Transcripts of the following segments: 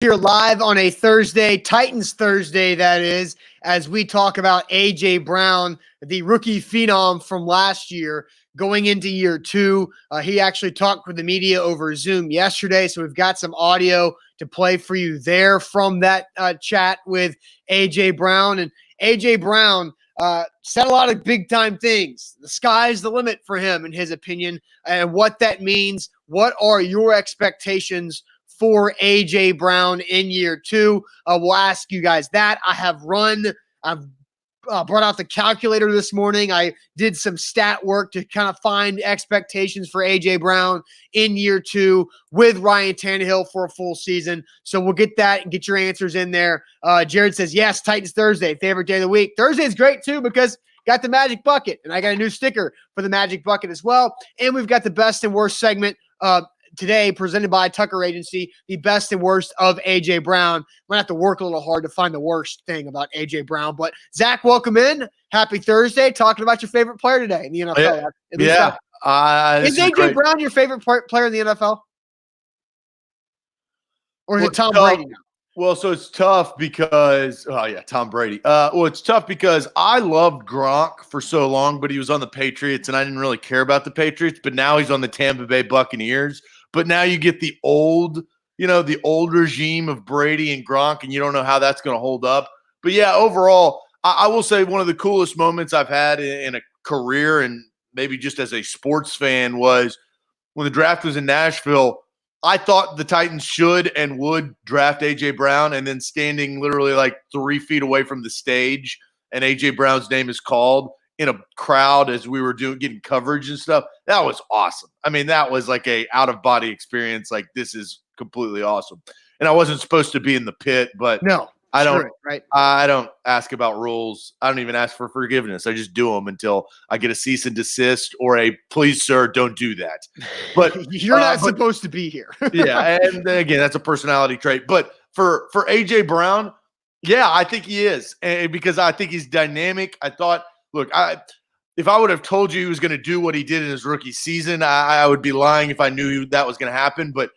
Here live on a Thursday, Titans Thursday, that is, as we talk about A.J. Brown, the rookie phenom from last year, going into year two. He actually talked with the media over Zoom yesterday, so we've got some audio to play for you there from that chat with A.J. Brown. And A.J. Brown said a lot of big-time things. The sky's the limit for him, in his opinion, and what that means. What are your expectations for A.J. Brown in year two? We'll ask you guys that. I've brought out the calculator this morning. I did some stat work to kind of find expectations for A.J. Brown in year two with Ryan Tannehill for a full season. So we'll get that and get your answers in there. Jared says, yes, Titans Thursday, favorite day of the week. Thursday is great too because got the Magic Bucket, and I got a new sticker for the Magic Bucket as well. And we've got the best and worst segment today, presented by Tucker Agency, the best and worst of A.J. Brown. Might have to work a little hard to find the worst thing about A.J. Brown. But, Zach, welcome in. Happy Thursday. Talking about your favorite player today in the NFL. Is A.J. Brown your favorite player in the NFL? Or is it Tom Brady now? Well, so it's tough because Tom Brady. It's tough because I loved Gronk for so long, but he was on the Patriots, and I didn't really care about the Patriots. But now he's on the Tampa Bay Buccaneers. But now you get the old regime of Brady and Gronk, and you don't know how that's going to hold up. But yeah, overall, I will say one of the coolest moments I've had in a career, and maybe just as a sports fan, was when the draft was in Nashville. I thought the Titans should and would draft A.J. Brown, and then standing literally like 3 feet away from the stage, and A.J. Brown's name is called in a crowd as we were getting coverage and stuff. That was awesome. I mean, that was like a out-of-body experience. Like, this is completely awesome. And I wasn't supposed to be in the pit, but no. I don't. Sure, right. I don't ask about rules. I don't even ask for forgiveness. I just do them until I get a cease and desist or a please, sir, don't do that. But you're not supposed to be here. Yeah, and again, that's a personality trait. But for A.J. Brown, yeah, I think he is, and because I think he's dynamic. I thought, look, if I would have told you he was going to do what he did in his rookie season, I would be lying if I knew that was going to happen. But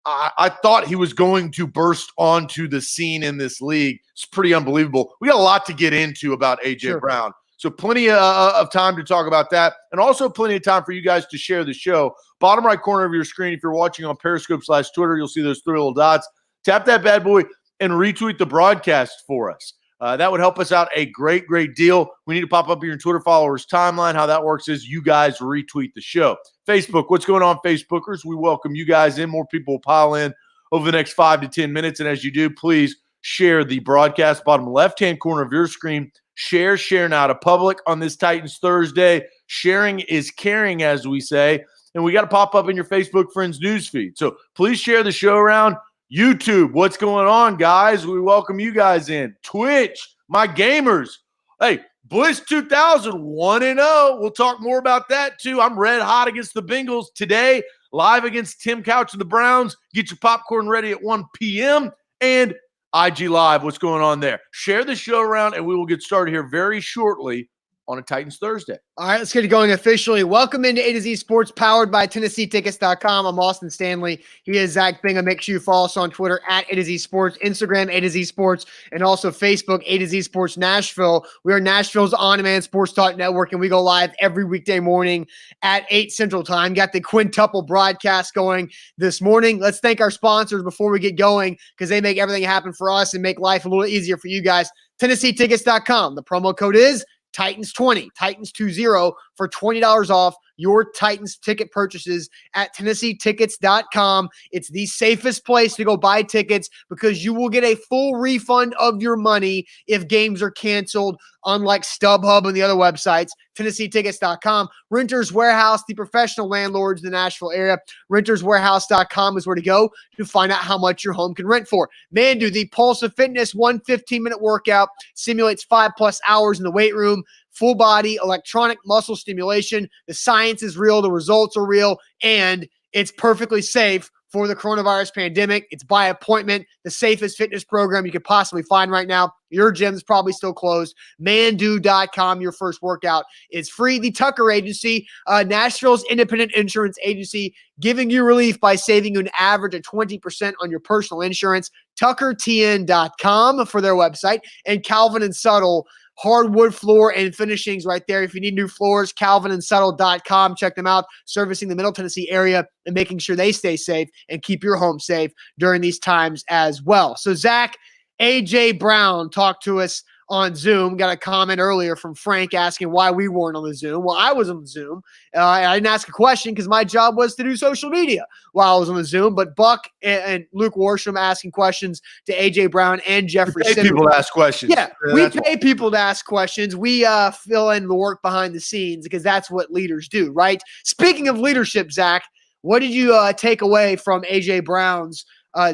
I thought he was going to burst onto the scene in this league. It's pretty unbelievable. We got a lot to get into about A.J. Brown. So plenty of time to talk about that, and also plenty of time for you guys to share the show. Bottom right corner of your screen, if you're watching on Periscope/Twitter, you'll see those 3 little dots. Tap that bad boy and retweet the broadcast for us. That would help us out a great, great deal. We need to pop up your Twitter followers timeline. How that works is you guys retweet the show. Facebook, what's going on, Facebookers? We welcome you guys in. More people will pile in over the next 5 to 10 minutes. And as you do, please share the broadcast. Bottom left-hand corner of your screen. Share now to public on this Titans Thursday. Sharing is caring, as we say. And we got to pop up in your Facebook friends newsfeed. So please share the show around. YouTube, what's going on, guys? We welcome you guys in. Twitch, my gamers. Hey, Bliss 2000, 1-0. We'll talk more about that, too. I'm red hot against the Bengals today, live against Tim Couch and the Browns. Get your popcorn ready at 1 p.m. And IG Live, what's going on there? Share the show around, and we will get started here very shortly on a Titans Thursday. All right, let's get it going officially. Welcome into A to Z Sports, powered by TennesseeTickets.com. I'm Austin Stanley. He is Zach Bingham. Make sure you follow us on Twitter at A to Z Sports, Instagram A to Z Sports, and also Facebook A to Z Sports Nashville. We are Nashville's on-demand sports talk network, and we go live every weekday morning at 8 Central Time. Got the quintuple broadcast going this morning. Let's thank our sponsors before we get going, because they make everything happen for us and make life a little easier for you guys. TennesseeTickets.com. The promo code is Titans20, Titans20 for $20 off your Titans ticket purchases at TennesseeTickets.com. It's the safest place to go buy tickets because you will get a full refund of your money if games are canceled, unlike StubHub and the other websites. TennesseeTickets.com. Renters Warehouse, the professional landlords in the Nashville area. RentersWarehouse.com is where to go to find out how much your home can rent for. Mandu, the Pulse of Fitness, 1 15-minute workout, simulates 5+ hours in the weight room. Full body electronic muscle stimulation. The science is real. The results are real. And it's perfectly safe for the coronavirus pandemic. It's by appointment, the safest fitness program you could possibly find right now. Your gym's probably still closed. Mandu.com, your first workout is free. The Tucker Agency, Nashville's independent insurance agency, giving you relief by saving you an average of 20% on your personal insurance. TuckerTN.com for their website, and Calvin and Subtle, hardwood floor and finishings right there. If you need new floors, calvinandsettle.com. Check them out, servicing the Middle Tennessee area and making sure they stay safe and keep your home safe during these times as well. So, Zach, A.J. Brown talked to us on Zoom. Got a comment earlier from Frank asking why we weren't on the Zoom. Well, I was on the Zoom. I didn't ask a question because my job was to do social media while I was on the Zoom. But Buck and Luke Worsham asking questions to A.J. Brown and Jeffrey We pay people to ask questions. Yeah, we pay people to ask questions. We fill in the work behind the scenes because that's what leaders do, right? Speaking of leadership, Zach, what did you take away from A.J. Brown's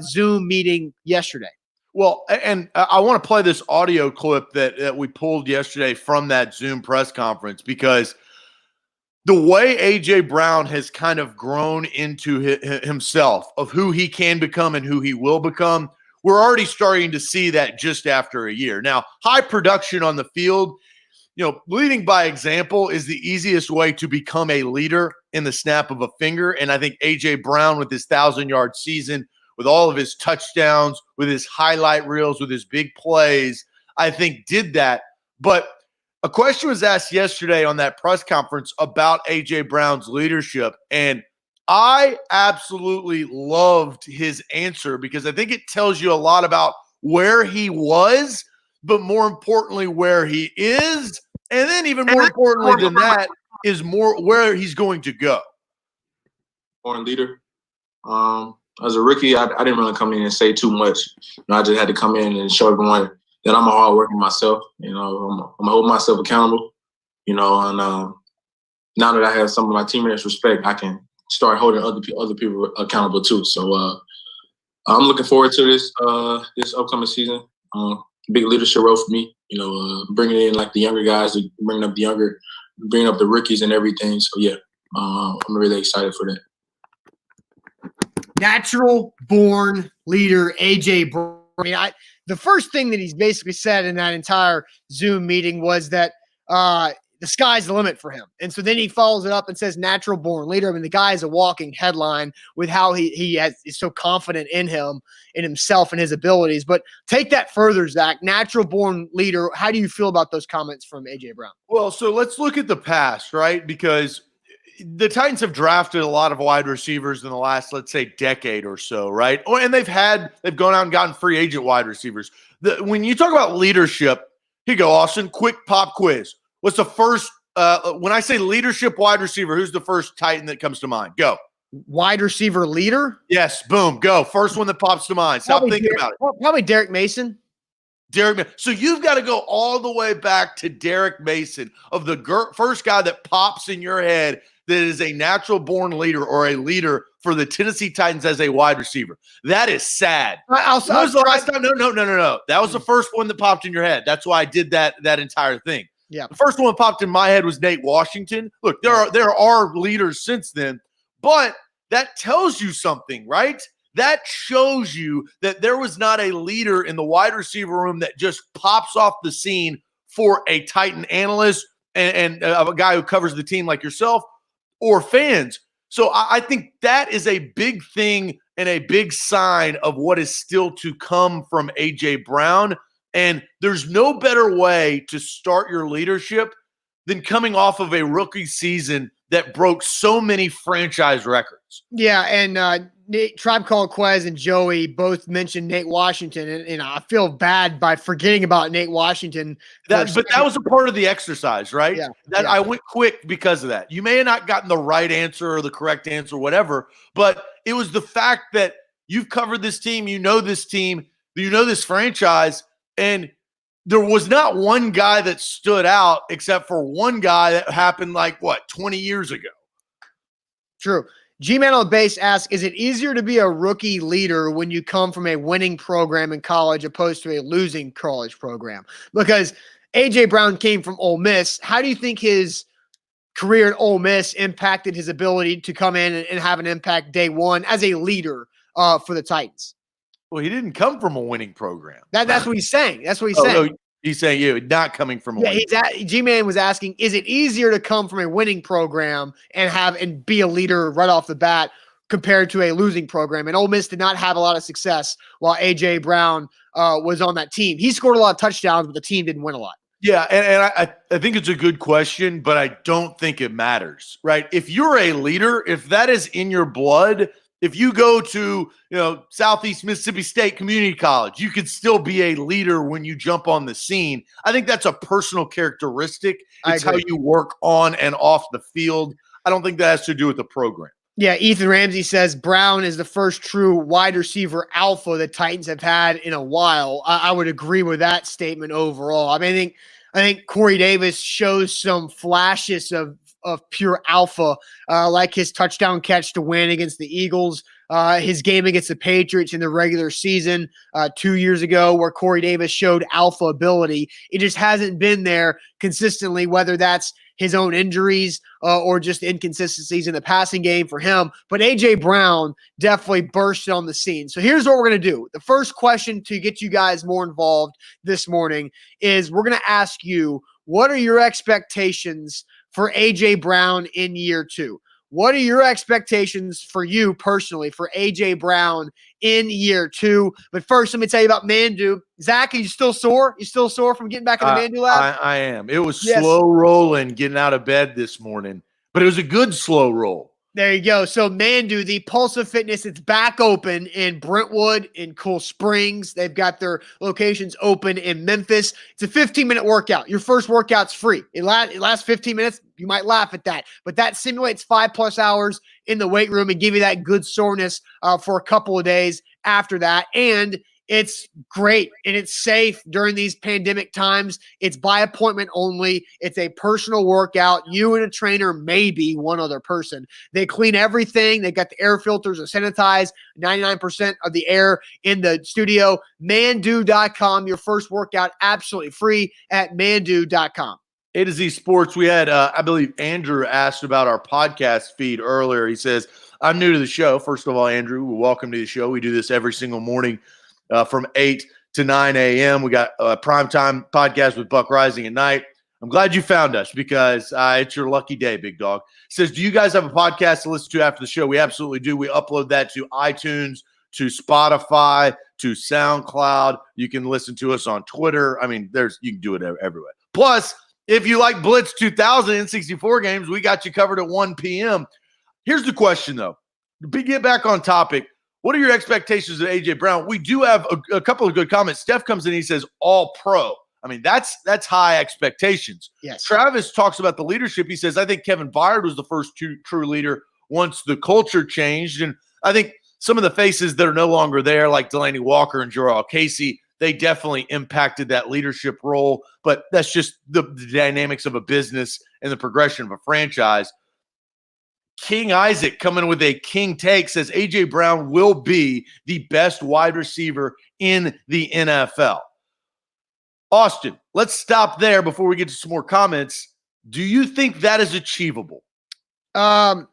Zoom meeting yesterday? Well, and I want to play this audio clip that we pulled yesterday from that Zoom press conference, because the way A.J. Brown has kind of grown into himself of who he can become and who he will become, we're already starting to see that just after a year. Now, high production on the field, leading by example is the easiest way to become a leader in the snap of a finger. And I think A.J. Brown, with his 1,000-yard season, with all of his touchdowns, with his highlight reels, with his big plays, I think did that. But a question was asked yesterday on that press conference about A.J. Brown's leadership, and I absolutely loved his answer because I think it tells you a lot about where he was, but more importantly, where he is. And then even more importantly than that is more where he's going to go. Born leader. As a rookie, I didn't really come in and say too much. I just had to come in and show everyone that I'm a hard worker myself. I'm gonna hold myself accountable. And now that I have some of my teammates' respect, I can start holding other people accountable too. So I'm looking forward to this upcoming season. Big leadership role for me. Bringing in like the younger guys, bringing up the rookies and everything. So yeah, I'm really excited for that. Natural born leader, A.J. Brown. The first thing that he's basically said in that entire Zoom meeting was that the sky's the limit for him. And so then he follows it up and says natural born leader. I mean, the guy is a walking headline with how he is so confident in himself and his abilities. But take that further, Zach. Natural born leader. How do you feel about those comments from A.J. Brown? Well, so let's look at the past, right? Because the Titans have drafted a lot of wide receivers in the last, let's say, decade or so, right? And they've gone out and gotten free agent wide receivers. When you talk about leadership, here you go, Austin, quick pop quiz. What's the first, when I say leadership wide receiver, who's the first Titan that comes to mind? Go. Wide receiver leader? Yes, boom, go. First one that pops to mind. Stop thinking about it. Probably Derek Mason. So you've got to go all the way back to Derek Mason, of the first guy that pops in your head that is a natural born leader or a leader for the Tennessee Titans as a wide receiver. That is sad. When was the last time? No. That was the first one that popped in your head. That's why I did that entire thing. Yeah. The first one that popped in my head was Nate Washington. Look, there are leaders since then, but that tells you something, right? That shows you that there was not a leader in the wide receiver room that just pops off the scene for a Titan analyst and a guy who covers the team like yourself or fans. So I think that is a big thing and a big sign of what is still to come from A.J. Brown. And there's no better way to start your leadership than coming off of a rookie season that broke so many franchise records. Yeah, and Tribe Called Quest and Joey both mentioned Nate Washington, and I feel bad by forgetting about Nate Washington. But that was a part of the exercise, right? Yeah. I went quick because of that. You may have not gotten the right answer or the correct answer, or whatever, but it was the fact that you've covered this team, you know this franchise, and there was not one guy that stood out except for one guy that happened 20 years ago. True. G-Man on Base asks, is it easier to be a rookie leader when you come from a winning program in college opposed to a losing college program? Because A.J. Brown came from Ole Miss. How do you think his career at Ole Miss impacted his ability to come in and have an impact day one as a leader for the Titans. Well, he didn't come from a winning program. That's what he's saying. That's what he's saying. No, he's saying not coming from a winning. G-Man was asking, is it easier to come from a winning program and be a leader right off the bat compared to a losing program? And Ole Miss did not have a lot of success while A.J. Brown was on that team. He scored a lot of touchdowns, but the team didn't win a lot. Yeah, and I think it's a good question, but I don't think it matters, right? If you're a leader, if that is in your blood, if you go to, Southeast Mississippi State Community College, you could still be a leader when you jump on the scene. I think that's a personal characteristic. It's how you work on and off the field. I don't think that has to do with the program. Yeah, Ethan Ramsey says Brown is the first true wide receiver alpha the Titans have had in a while. I would agree with that statement overall. I mean, I think Corey Davis shows some flashes of pure alpha, like his touchdown catch to win against the Eagles, his game against the Patriots in the regular season 2 years ago, where Corey Davis showed alpha ability. It just hasn't been there consistently, whether that's his own injuries or just inconsistencies in the passing game for him. But A.J. Brown definitely bursted on the scene. So here's what we're going to do. The first question to get you guys more involved this morning is we're going to ask you, what are your expectations for A.J. Brown in year 2? What are your expectations for you personally for A.J. Brown in year 2? But first, let me tell you about Mandu. Zach, are you still sore? You still sore from getting back in the Mandu lab? I am. It was slow rolling getting out of bed this morning, but it was a good slow roll. There you go. So Mandu, the Pulse of Fitness, it's back open in Brentwood, in Cool Springs. They've got their locations open in Memphis. It's a 15-minute workout. Your first workout's free. It lasts 15 minutes. You might laugh at that, but that simulates 5+ hours in the weight room and give you that good soreness for a couple of days after that. And it's great and it's safe during these pandemic times. It's by appointment only. It's a personal workout. You and a trainer, maybe one other person. They clean everything. They got the air filters that sanitize 99% of the air in the studio. Mandu.com. Your first workout absolutely free at Mandu.com. A to Z Sports. We had, I believe, Andrew asked about our podcast feed earlier. He says, I'm new to the show. First of all, Andrew, welcome to the show. We do this every single morning from 8 to 9 a.m. We got a primetime podcast with Buck Rising at night. I'm glad you found us because it's your lucky day, big dog. Says, do you guys have a podcast to listen to after the show? We absolutely do. We upload that to iTunes, to Spotify, to SoundCloud. You can listen to us on Twitter. I mean, you can do it everywhere. Plus, if you like Blitz 2000 and 64 games, we got you covered at 1 p.m. Here's the question, though. To get back on topic, what are your expectations of A.J. Brown? We do have a couple of good comments. Steph comes in and he says, all pro. I mean, that's high expectations. Yes. Travis talks about the leadership. He says, I think Kevin Byard was the first true leader once the culture changed. And I think some of the faces that are no longer there, like Delaney Walker and Jarrell Casey, they definitely impacted that leadership role. But that's just the dynamics of a business and the progression of a franchise. King Isaac coming with a king take says A.J. Brown will be the best wide receiver in the NFL. Austin, let's stop there before we get to some more comments. Do you think that is achievable? No.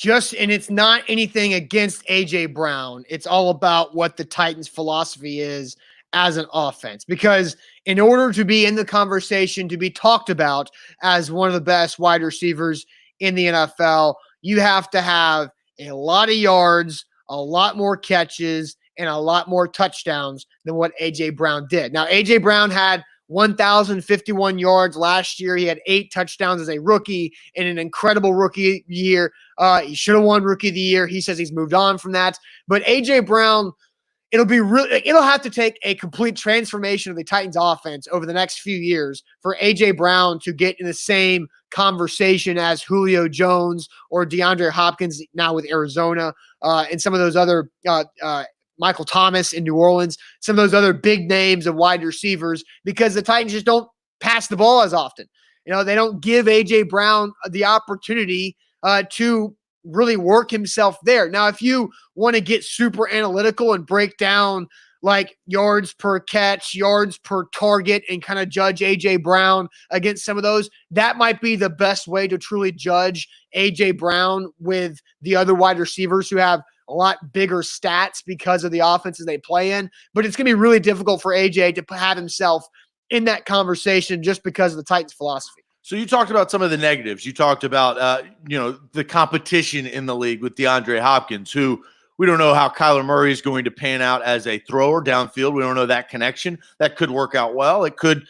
And it's not anything against A.J. Brown. It's all about what the Titans' philosophy is as an offense. Because in order to be in the conversation, to be talked about as one of the best wide receivers in the NFL, you have to have a lot of yards, a lot more catches, and a lot more touchdowns than what A.J. Brown did. Now, A.J. Brown had 1,051 yards last year. He had 8 touchdowns as a rookie in an incredible rookie year. He should have won Rookie of the Year. He says he's moved on from that. But A.J. Brown, it'll have to take a complete transformation of the Titans offense over the next few years for A.J. Brown to get in the same conversation as Julio Jones or DeAndre Hopkins now with Arizona and some of those other Michael Thomas in New Orleans, some of those other big names of wide receivers, because the Titans just don't pass the ball as often. They don't give A.J. Brown the opportunity to really work himself there. Now, if you want to get super analytical and break down like yards per catch, yards per target, and kind of judge A.J. Brown against some of those, that might be the best way to truly judge A.J. Brown with the other wide receivers who have a lot bigger stats because of the offenses they play in. But it's going to be really difficult for A.J. to have himself in that conversation just because of the Titans' philosophy. So you talked about some of the negatives. You talked about, the competition in the league with DeAndre Hopkins, who we don't know how Kyler Murray is going to pan out as a thrower downfield. We don't know that connection. That could work out well. It could,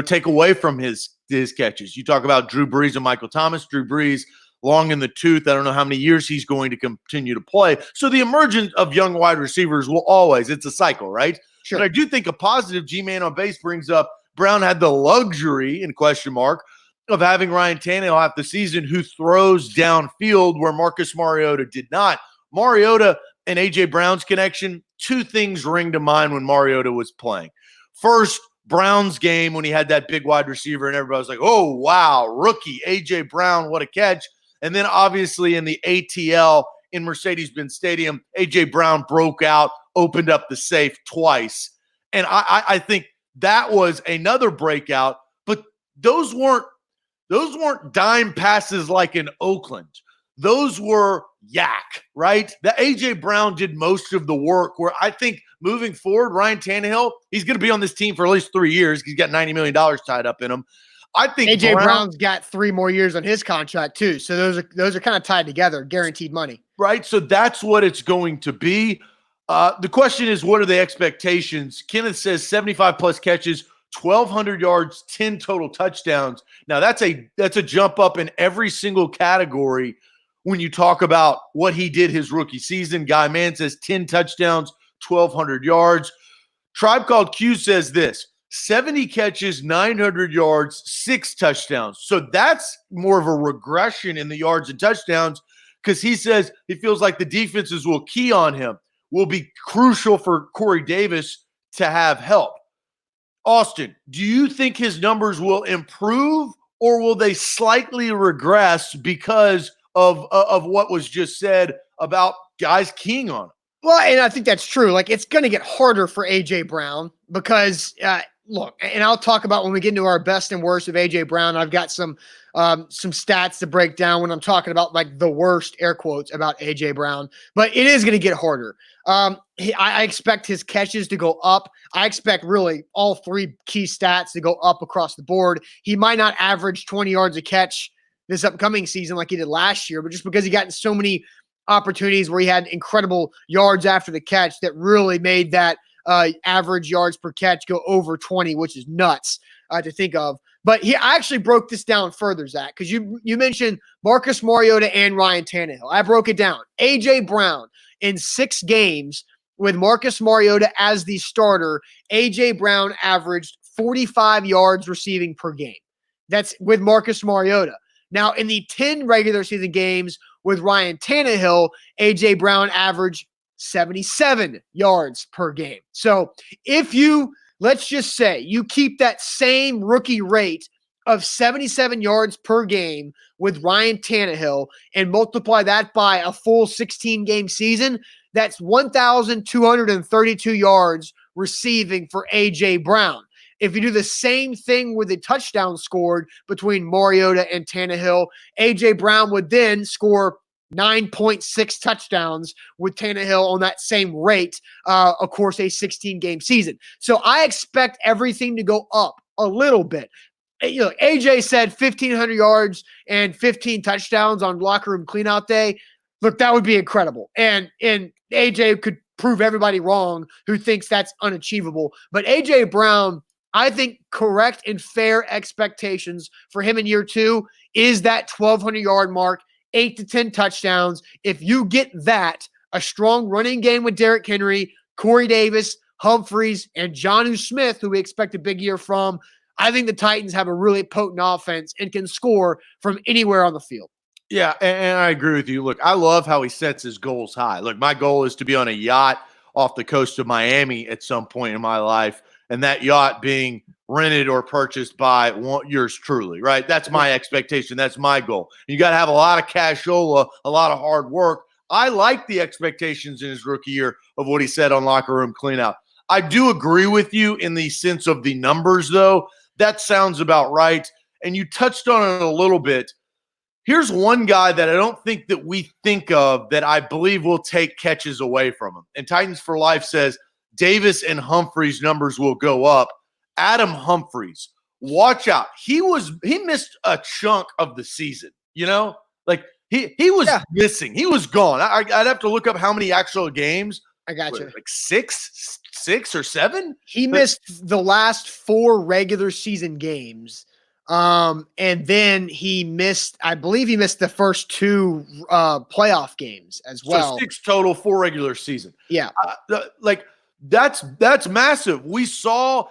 take away from his catches. You talk about Drew Brees and Michael Thomas. Drew Brees, long in the tooth. I don't know how many years he's going to continue to play. So the emergence of young wide receivers will always, it's a cycle, right? Sure. But I do think a positive G-Man on base brings up Brown had the luxury, in question mark, of having Ryan Tannehill half the season who throws downfield where Marcus Mariota did not. Mariota and A.J. Brown's connection, two things ring to mind when Mariota was playing. First, Brown's game when he had that big wide receiver and everybody was like, oh, wow, rookie A.J. Brown, what a catch. And then obviously in the ATL in Mercedes-Benz Stadium, A.J. Brown broke out, opened up the safe twice. And I think that was another breakout, but those weren't dime passes like in Oakland. Those were yak, right? The A.J. Brown did most of the work where I think moving forward, Ryan Tannehill, he's going to be on this team for at least 3 years. He's got $90 million tied up in him. I think A.J. Brown's got 3 more years on his contract too. So those are kind of tied together, guaranteed money. Right? So that's what it's going to be. The question is, what are the expectations? Kenneth says 75-plus catches, 1,200 yards, 10 total touchdowns. Now, that's a jump up in every single category when you talk about what he did his rookie season. Guy Mann says 10 touchdowns, 1,200 yards. Tribe Called Q says this, 70 catches, 900 yards, 6 touchdowns. So that's more of a regression in the yards and touchdowns because he says he feels like the defenses will key on him, will be crucial for Corey Davis to have help. Austin, do you think his numbers will improve or will they slightly regress because of what was just said about guys keying on him? Well, and I think that's true. Like, it's going to get harder for A.J. Brown because, look, and I'll talk about when we get into our best and worst of A.J. Brown. I've got some stats to break down when I'm talking about, like, the worst, air quotes, about A.J. Brown. But it is going to get harder. I expect his catches to go up. I expect really all 3 key stats to go up across the board. He might not average 20 yards a catch this upcoming season like he did last year, but just because he got in so many opportunities where he had incredible yards after the catch that really made that average yards per catch go over 20, which is nuts to think of. But I actually broke this down further, Zach, because you mentioned Marcus Mariota and Ryan Tannehill. I broke it down. A.J. Brown in 6 games with Marcus Mariota as the starter, A.J. Brown averaged 45 yards receiving per game. That's with Marcus Mariota. Now, in the 10 regular season games with Ryan Tannehill, A.J. Brown averaged 77 yards per game. So if let's just say you keep that same rookie rate of 77 yards per game with Ryan Tannehill and multiply that by a full 16-game season, that's 1,232 yards receiving for A.J. Brown. If you do the same thing with the touchdown scored between Mariota and Tannehill, A.J. Brown would then score 9.6 touchdowns with Tannehill on that same rate, of course, a 16-game season. So I expect everything to go up a little bit. AJ said 1,500 yards and 15 touchdowns on locker room cleanout day. Look, that would be incredible. And AJ could prove everybody wrong who thinks that's unachievable. But A.J. Brown, I think correct and fair expectations for him in year 2 is that 1,200-yard mark, 8 to 10 touchdowns. If you get that, a strong running game with Derrick Henry, Corey Davis, Humphreys, and Jonnu Smith, who we expect a big year from, I think the Titans have a really potent offense and can score from anywhere on the field. Yeah, and I agree with you. Look, I love how he sets his goals high. Look, my goal is to be on a yacht off the coast of Miami at some point in my life, and that yacht being rented or purchased by yours truly, right? That's my expectation. That's my goal. You got to have a lot of cashola, a lot of hard work. I like the expectations in his rookie year of what he said on Locker Room Cleanout. I do agree with you in the sense of the numbers, though. That sounds about right. And you touched on it a little bit. Here's one guy that I don't think that we think of that I believe will take catches away from him. And Titans for Life says Davis and Humphreys numbers will go up. Adam Humphreys, watch out. He missed a chunk of the season, Like he was missing. He was gone. I'd have to look up how many actual games. I got you. Like six or seven? He missed the last 4 regular season games. And then I believe he missed the first 2 playoff games as well. So 6 total, 4 regular season. Yeah. That's massive. We saw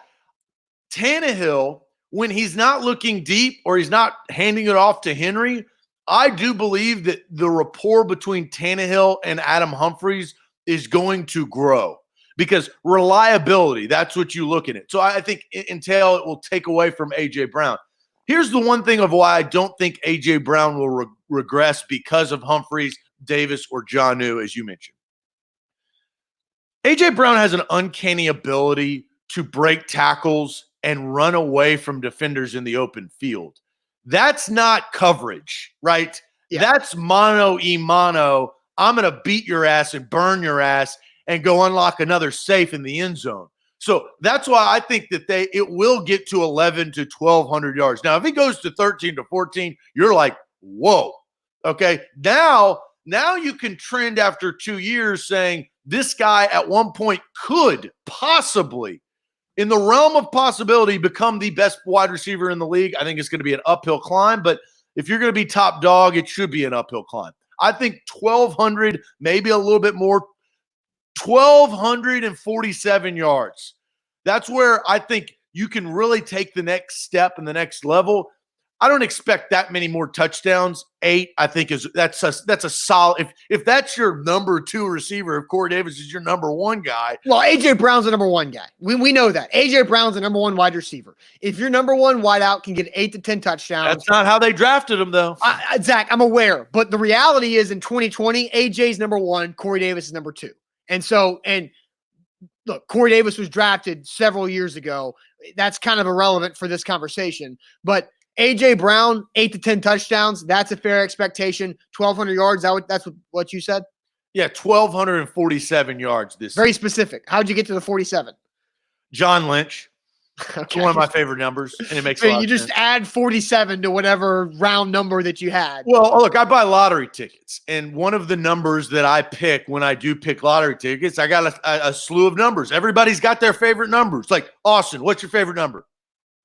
Tannehill when he's not looking deep or he's not handing it off to Henry. I do believe that the rapport between Tannehill and Adam Humphreys is going to grow because reliability, that's what you look at it. So I think until it will take away from A.J. Brown. Here's the one thing of why I don't think A.J. Brown will regress because of Humphreys, Davis, or Jonnu, as you mentioned. A.J. Brown has an uncanny ability to break tackles and run away from defenders in the open field. That's not coverage, right? Yeah. That's mano-a-mano. I'm going to beat your ass and burn your ass and go unlock another safe in the end zone. So that's why I think that it will get to 11 to 1,200 yards. Now, if he goes to 13 to 14, you're like, whoa. Okay, now you can trend after 2 years saying this guy at one point could possibly, in the realm of possibility, become the best wide receiver in the league. I think it's going to be an uphill climb, but if you're going to be top dog, it should be an uphill climb. I think 1,200, maybe a little bit more, 1,247 yards. That's where I think you can really take the next step and the next level. I don't expect that many more touchdowns. 8, I think that's a solid. If that's your number 2 receiver, if Corey Davis is your number 1 guy. Well, A.J. Brown's the number 1 guy. We know that. A.J. Brown's the number 1 wide receiver. If your number 1 wideout can get 8 to 10 touchdowns. That's not how they drafted him, though. Zach, I'm aware. But the reality is in 2020, A.J.'s number 1, Corey Davis is number 2. And look, Corey Davis was drafted several years ago. That's kind of irrelevant for this conversation. But A.J. Brown, 8 to 10 touchdowns. That's a fair expectation. 1,200 yards. That's what you said? Yeah, 1,247 yards this Very specific. How'd you get to the 47? John Lynch. Okay. It's one of my favorite numbers, and it makes so a lot you of just sense. add 47 to whatever round number that you had. Well, look, I buy lottery tickets, and one of the numbers that I pick when I do pick lottery tickets, I got a slew of numbers. Everybody's got their favorite numbers. Like, Austin, what's your favorite number?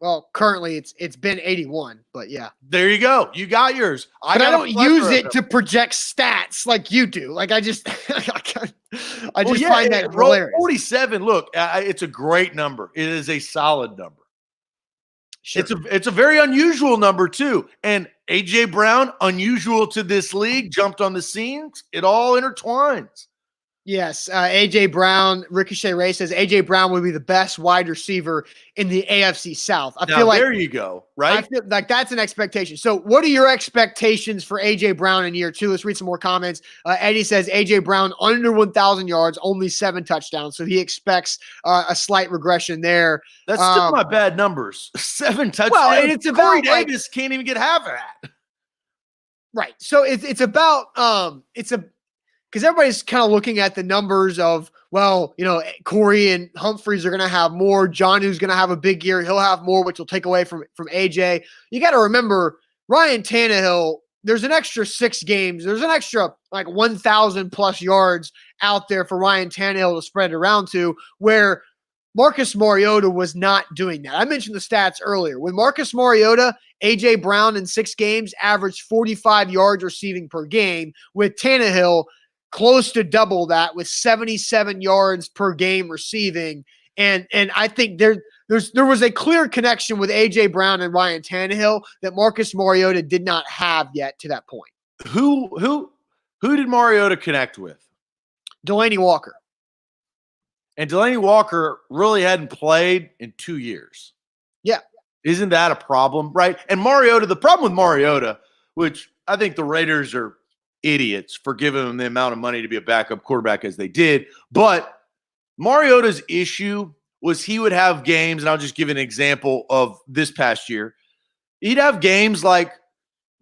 Well, currently it's been 81, but yeah. There you go. You got yours. I don't use it to project stats like you do. Like I just find that hilarious. 47. Look, it's a great number. It is a solid number. Sure. It's a very unusual number too. And A.J. Brown, unusual to this league, jumped on the scenes. It all intertwines. Yes, A.J. Brown, Ricochet Ray says A.J. Brown would be the best wide receiver in the AFC South. I feel like there you go, right? I feel like that's an expectation. So what are your expectations for A.J. Brown in year 2? Let's read some more comments. Eddie says A.J. Brown under 1,000 yards, only 7 touchdowns. So he expects a slight regression there. That's still not bad numbers. 7 touchdowns. Well, and it's about Corey Davis can't even get half of that. Right. So it's about because everybody's kind of looking at the numbers of, well, Corey and Humphreys are going to have more. Jonnu's going to have a big year. He'll have more, which will take away from AJ. You got to remember, Ryan Tannehill, there's an extra 6 games. There's an extra 1,000 plus yards out there for Ryan Tannehill to spread it around to, where Marcus Mariota was not doing that. I mentioned the stats earlier. With Marcus Mariota, A.J. Brown in 6 games averaged 45 yards receiving per game. With Tannehill, close to double that with 77 yards per game receiving. And I think there was a clear connection with A.J. Brown and Ryan Tannehill that Marcus Mariota did not have yet to that point. Who did Mariota connect with? Delaney Walker. And Delaney Walker really hadn't played in 2 years. Yeah. Isn't that a problem, right? And Mariota, the problem with Mariota, which I think the Raiders are idiots for giving him the amount of money to be a backup quarterback as they did. But Mariota's issue was he would have games, and I'll just give an example of this past year. He'd have games like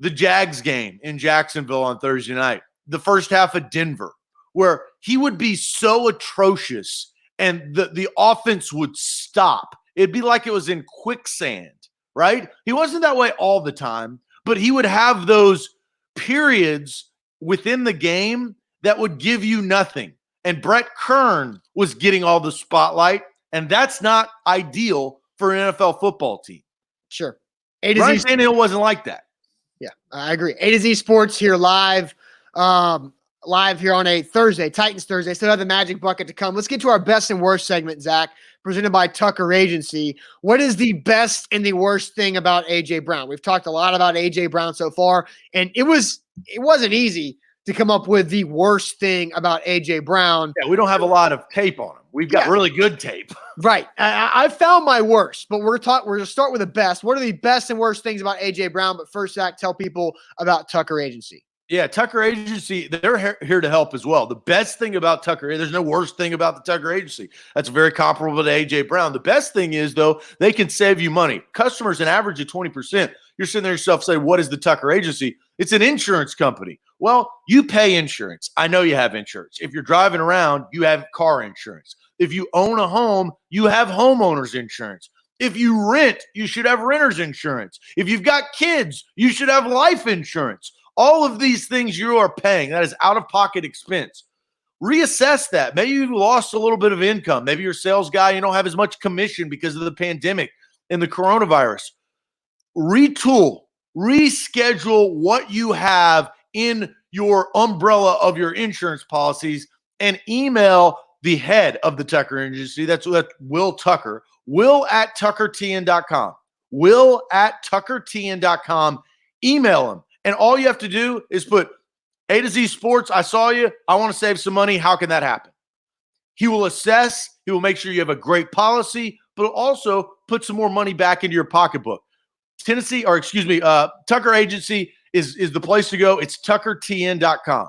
the Jags game in Jacksonville on Thursday night, the first half of Denver, where he would be so atrocious and the offense would stop. It'd be like it was in quicksand, right? He wasn't that way all the time, but he would have those periods within the game that would give you nothing. And Brett Kern was getting all the spotlight, and that's not ideal for an NFL football team. Sure. Ryan Tannehill wasn't like that. Yeah, I agree. A to Z Sports here live here on a Thursday, Titans Thursday. Still have the magic bucket to come. Let's get to our best and worst segment, Zach, presented by Tucker Agency. What is the best and the worst thing about A.J. Brown? We've talked a lot about A.J. Brown so far, and it wasn't easy to come up with the worst thing about A.J. Brown. Yeah, we don't have a lot of tape on him. We've got really good tape. Right. I found my worst, but we're going to start with the best. What are the best and worst things about A.J. Brown? But first, Zach, tell people about Tucker Agency. Yeah, Tucker Agency, they're here to help as well. The best thing about Tucker, there's no worst thing about the Tucker Agency. That's very comparable to A.J. Brown. The best thing is, though, they can save you money. Customers, an average of 20%. You're sitting there yourself saying, what is the Tucker Agency? It's an insurance company. Well, you pay insurance. I know you have insurance. If you're driving around, you have car insurance. If you own a home, you have homeowners insurance. If you rent, you should have renter's insurance. If you've got kids, you should have life insurance. All of these things you are paying, that is out-of-pocket expense. Reassess that. Maybe you've lost a little bit of income. Maybe you're a sales guy, you don't have as much commission because of the pandemic and the coronavirus. Retool, reschedule what you have in your umbrella of your insurance policies and email the head of the Tucker Agency. That's Will Tucker. Will@tuckertn.com. Will@tuckertn.com. Email him. And all you have to do is put A to Z Sports. I saw you. I want to save some money. How can that happen? He will assess. He will make sure you have a great policy, but also put some more money back into your pocketbook. Tucker Agency is the place to go. It's tuckertn.com.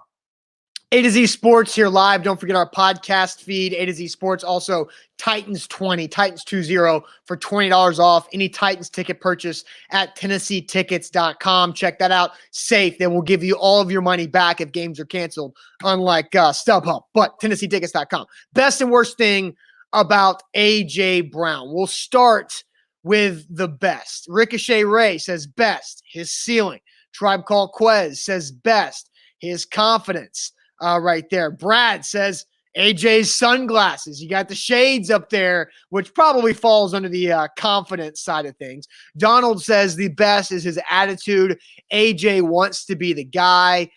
A to Z Sports here live. Don't forget our podcast feed, A to Z Sports. Also, Titans 20, Titans 20 for $20 off any Titans ticket purchase at TennesseeTickets.com. Check that out. Safe. They will give you all of your money back if games are canceled, unlike StubHub. But TennesseeTickets.com. Best and worst thing about A.J. Brown. We'll start with the best. Ricochet Ray says best, his ceiling. Tribe Called Quez says best, his confidence. Right there. Brad says AJ's sunglasses. You got the shades up there, which probably falls under the confidence side of things. Donald says the best is his attitude. AJ wants to be the guy.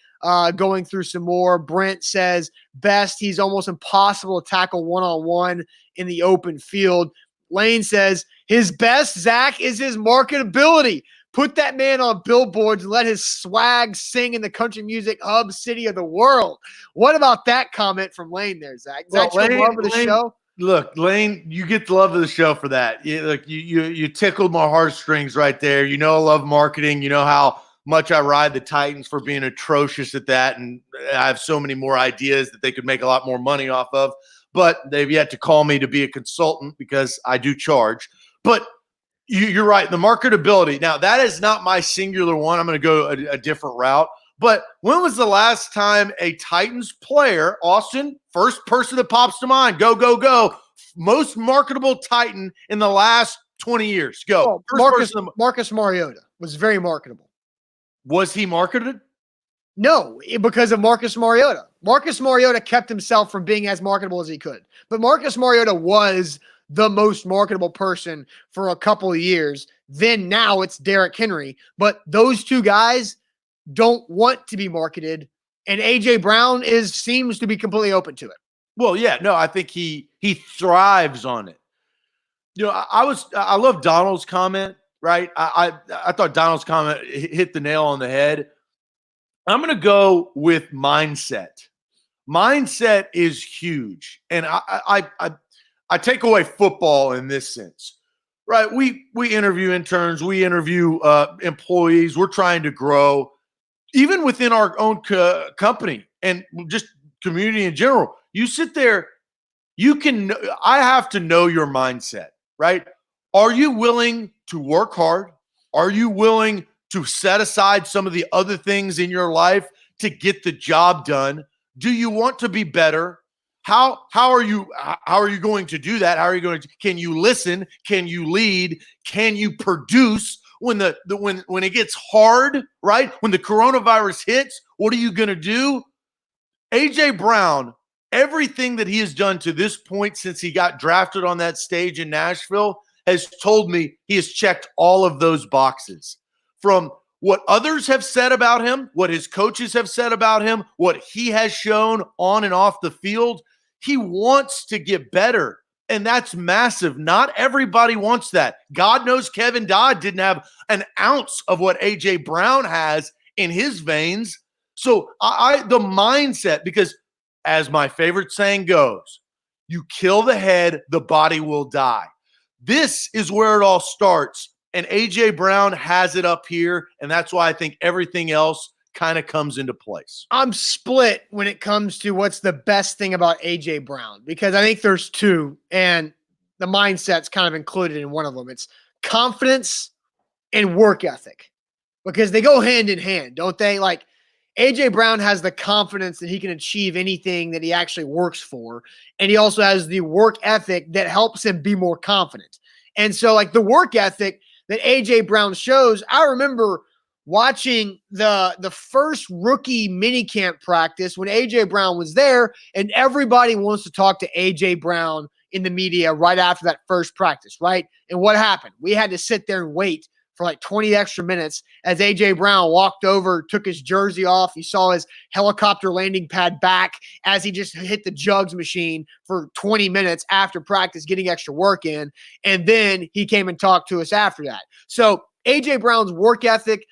Going through some more. Brent says best, he's almost impossible to tackle one-on-one in the open field. Lane says his best, Zach, is his marketability. Put that man on billboards and let his swag sing in the country music hub city of the world. What about that comment from Lane there, Zach? Is that your love of the show? Look, Lane, you get the love of the show for that. You tickled my heartstrings right there. You know I love marketing. You know how much I ride the Titans for being atrocious at that, and I have so many more ideas that they could make a lot more money off of. But they've yet to call me to be a consultant because I do charge. But you're right. The marketability. Now, that is not my singular one. I'm going to go a different route. But when was the last time a Titans player, Austin, first person that pops to mind, go, most marketable Titan in the last 20 years? Go. Marcus Mariota was very marketable. Was he marketed? No, because of Marcus Mariota. Marcus Mariota kept himself from being as marketable as he could. But Marcus Mariota was the most marketable person for a couple of years. Then now it's Derrick Henry. But those two guys don't want to be marketed. And A.J. Brown seems to be completely open to it. Well, yeah, no, I think he thrives on it. You know, I love Donald's comment, right? I thought Donald's comment hit the nail on the head. I'm going to go with mindset. Mindset is huge. And I take away football in this sense, right? We interview interns, we interview employees. We're trying to grow, even within our own company and just community in general. You sit there I have to know your mindset, right? Are you willing to work hard? Are you willing to set aside some of the other things in your life to get the job done? Do you want to be better? How are you going to do that? Can you listen? Can you lead? Can you produce when when it gets hard, right? When the coronavirus hits, what are you going to do? AJ Brown, everything that he has done to this point since he got drafted on that stage in Nashville has told me he has checked all of those boxes. From what others have said about him, what his coaches have said about him, what he has shown on and off the field, he wants to get better. And that's massive. Not everybody wants that. God knows Kevin Dodd didn't have an ounce of what AJ Brown has in his veins. So the mindset, because as my favorite saying goes, you kill the head, the body will die. This is where it all starts. And AJ Brown has it up here. And that's why I think everything else kind of comes into place. I'm split when it comes to what's the best thing about AJ Brown, because I think there's two, and the mindset's kind of included in one of them. It's confidence and work ethic, because they go hand in hand, don't they? Like, AJ Brown has the confidence that he can achieve anything that he actually works for. And he also has the work ethic that helps him be more confident. And so, like, the work ethic that AJ Brown shows, I remember watching the first rookie minicamp practice when AJ Brown was there, and everybody wants to talk to AJ Brown in the media right after that first practice, right? And what happened? We had to sit there and wait for like 20 extra minutes as AJ Brown walked over, took his jersey off. You saw his helicopter landing pad back as he just hit the jugs machine for 20 minutes after practice, getting extra work in. And then he came and talked to us after that. So AJ Brown's work ethic,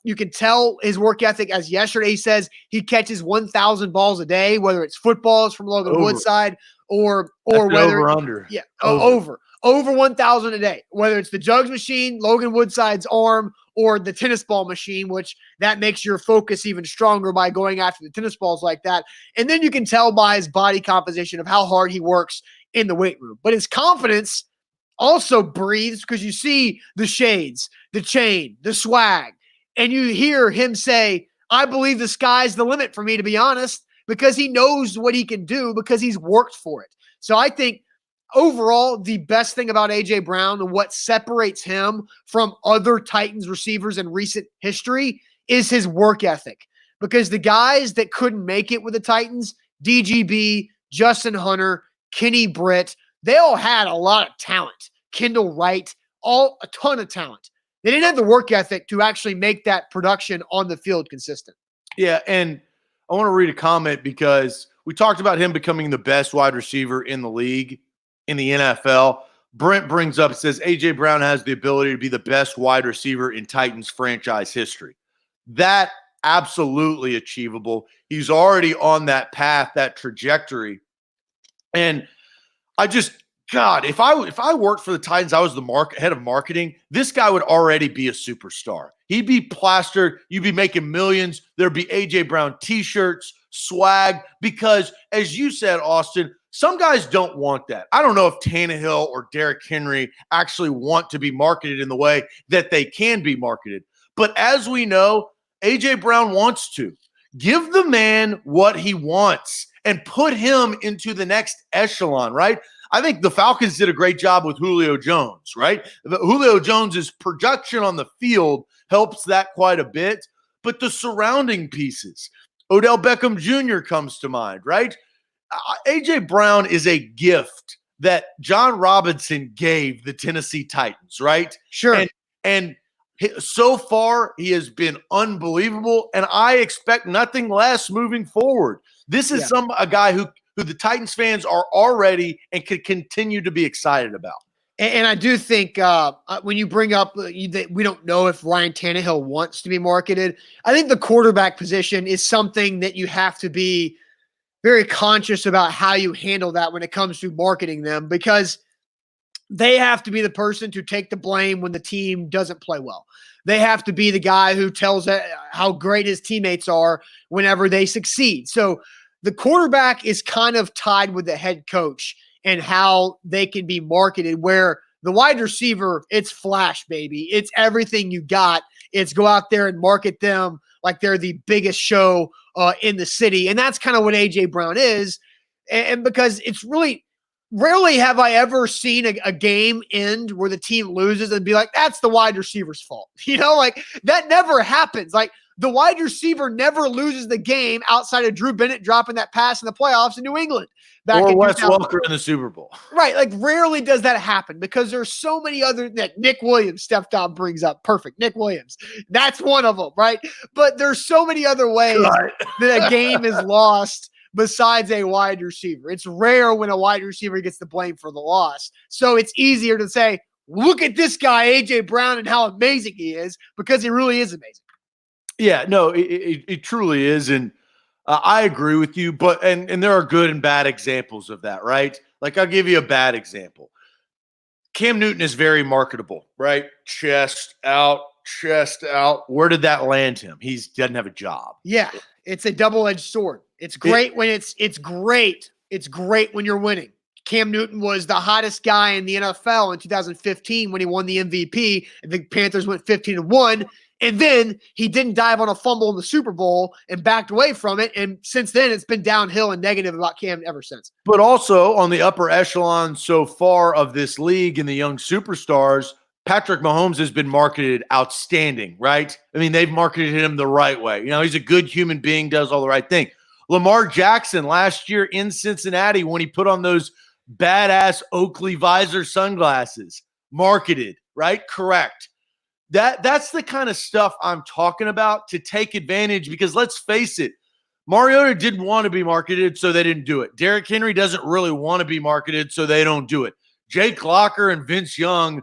you can tell his work ethic, as yesterday he says he catches 1,000 balls a day, whether it's footballs from Logan Woodside or whether over under. Yeah, over 1,000 a day, whether it's the jugs machine, Logan Woodside's arm, or the tennis ball machine, which that makes your focus even stronger by going after the tennis balls like that. And then you can tell by his body composition of how hard he works in the weight room. But his confidence also breathes, because you see the shades, the chain, the swag, and you hear him say, I believe the sky's the limit for me, to be honest, because he knows what he can do because he's worked for it. So I think overall, the best thing about AJ Brown and what separates him from other Titans receivers in recent history is his work ethic. Because the guys that couldn't make it with the Titans, DGB, Justin Hunter, Kenny Britt, they all had a lot of talent. Kendall Wright, a ton of talent. They didn't have the work ethic to actually make that production on the field consistent. Yeah, and I want to read a comment, because we talked about him becoming the best wide receiver in the league, in the NFL. Brent brings up, says, AJ Brown has the ability to be the best wide receiver in Titans franchise history. That absolutely achievable. He's already on that path, that trajectory. And I just, God, if I worked for the Titans, I was the head of marketing, this guy would already be a superstar. He'd be plastered. You'd be making millions. There'd be AJ Brown t-shirts, swag, because as you said, Austin, some guys don't want that. I don't know if Tannehill or Derrick Henry actually want to be marketed in the way that they can be marketed. But as we know, AJ Brown wants to. Give the man what he wants and put him into the next echelon, right? I think the Falcons did a great job with Julio Jones, right? Julio Jones's production on the field helps that quite a bit, but the surrounding pieces, Odell Beckham Jr. comes to mind, right? AJ Brown is a gift that John Robinson gave the Tennessee Titans, right? Sure. And so far, he has been unbelievable, and I expect nothing less moving forward. This is a guy who the Titans fans are already and could continue to be excited about. And I do think when you bring up that we don't know if Ryan Tannehill wants to be marketed, I think the quarterback position is something that you have to be very conscious about how you handle that when it comes to marketing them, because they have to be the person to take the blame when the team doesn't play well. They have to be the guy who tells how great his teammates are whenever they succeed. So the quarterback is kind of tied with the head coach and how they can be marketed, where the wide receiver, it's flash, baby. It's everything you got. It's go out there and market them like they're the biggest show in the city. And that's kind of what A.J. Brown is. And because it's really rarely have I ever seen a game end where the team loses and be like, that's the wide receiver's fault. Like that never happens. Like the wide receiver never loses the game outside of Drew Bennett dropping that pass in the playoffs in New England. Or Wes Welker in the Super Bowl. Right. Like rarely does that happen because there's so many other that Nick Williams, Steph Down brings up. Perfect. Nick Williams. That's one of them. Right. But there's so many other ways that a game is lost besides a wide receiver. It's rare when a wide receiver gets the blame for the loss. So it's easier to say, look at this guy, A.J. Brown, and how amazing he is, because he really is amazing. Yeah, no, it truly is. And I agree with you, but and there are good and bad examples of that, right? Like I'll give you a bad example. Cam Newton is very marketable, right? Chest out. Where did that land him? He doesn't have a job. Yeah, it's a double-edged sword. It's great when it's great. It's great when you're winning. Cam Newton was the hottest guy in the NFL in 2015 when he won the MVP. And the Panthers went 15-1. And then he didn't dive on a fumble in the Super Bowl and backed away from it. And since then, it's been downhill and negative about Cam ever since. But also on the upper echelon so far of this league and the young superstars, Patrick Mahomes has been marketed outstanding, right? I mean, they've marketed him the right way. He's a good human being, does all the right thing. Lamar Jackson last year in Cincinnati, when he put on those badass Oakley visor sunglasses, marketed, right? Correct. That's the kind of stuff I'm talking about, to take advantage, because let's face it, Mariota didn't want to be marketed, so they didn't do it. Derrick Henry doesn't really want to be marketed, so they don't do it. Jake Locker and Vince Young,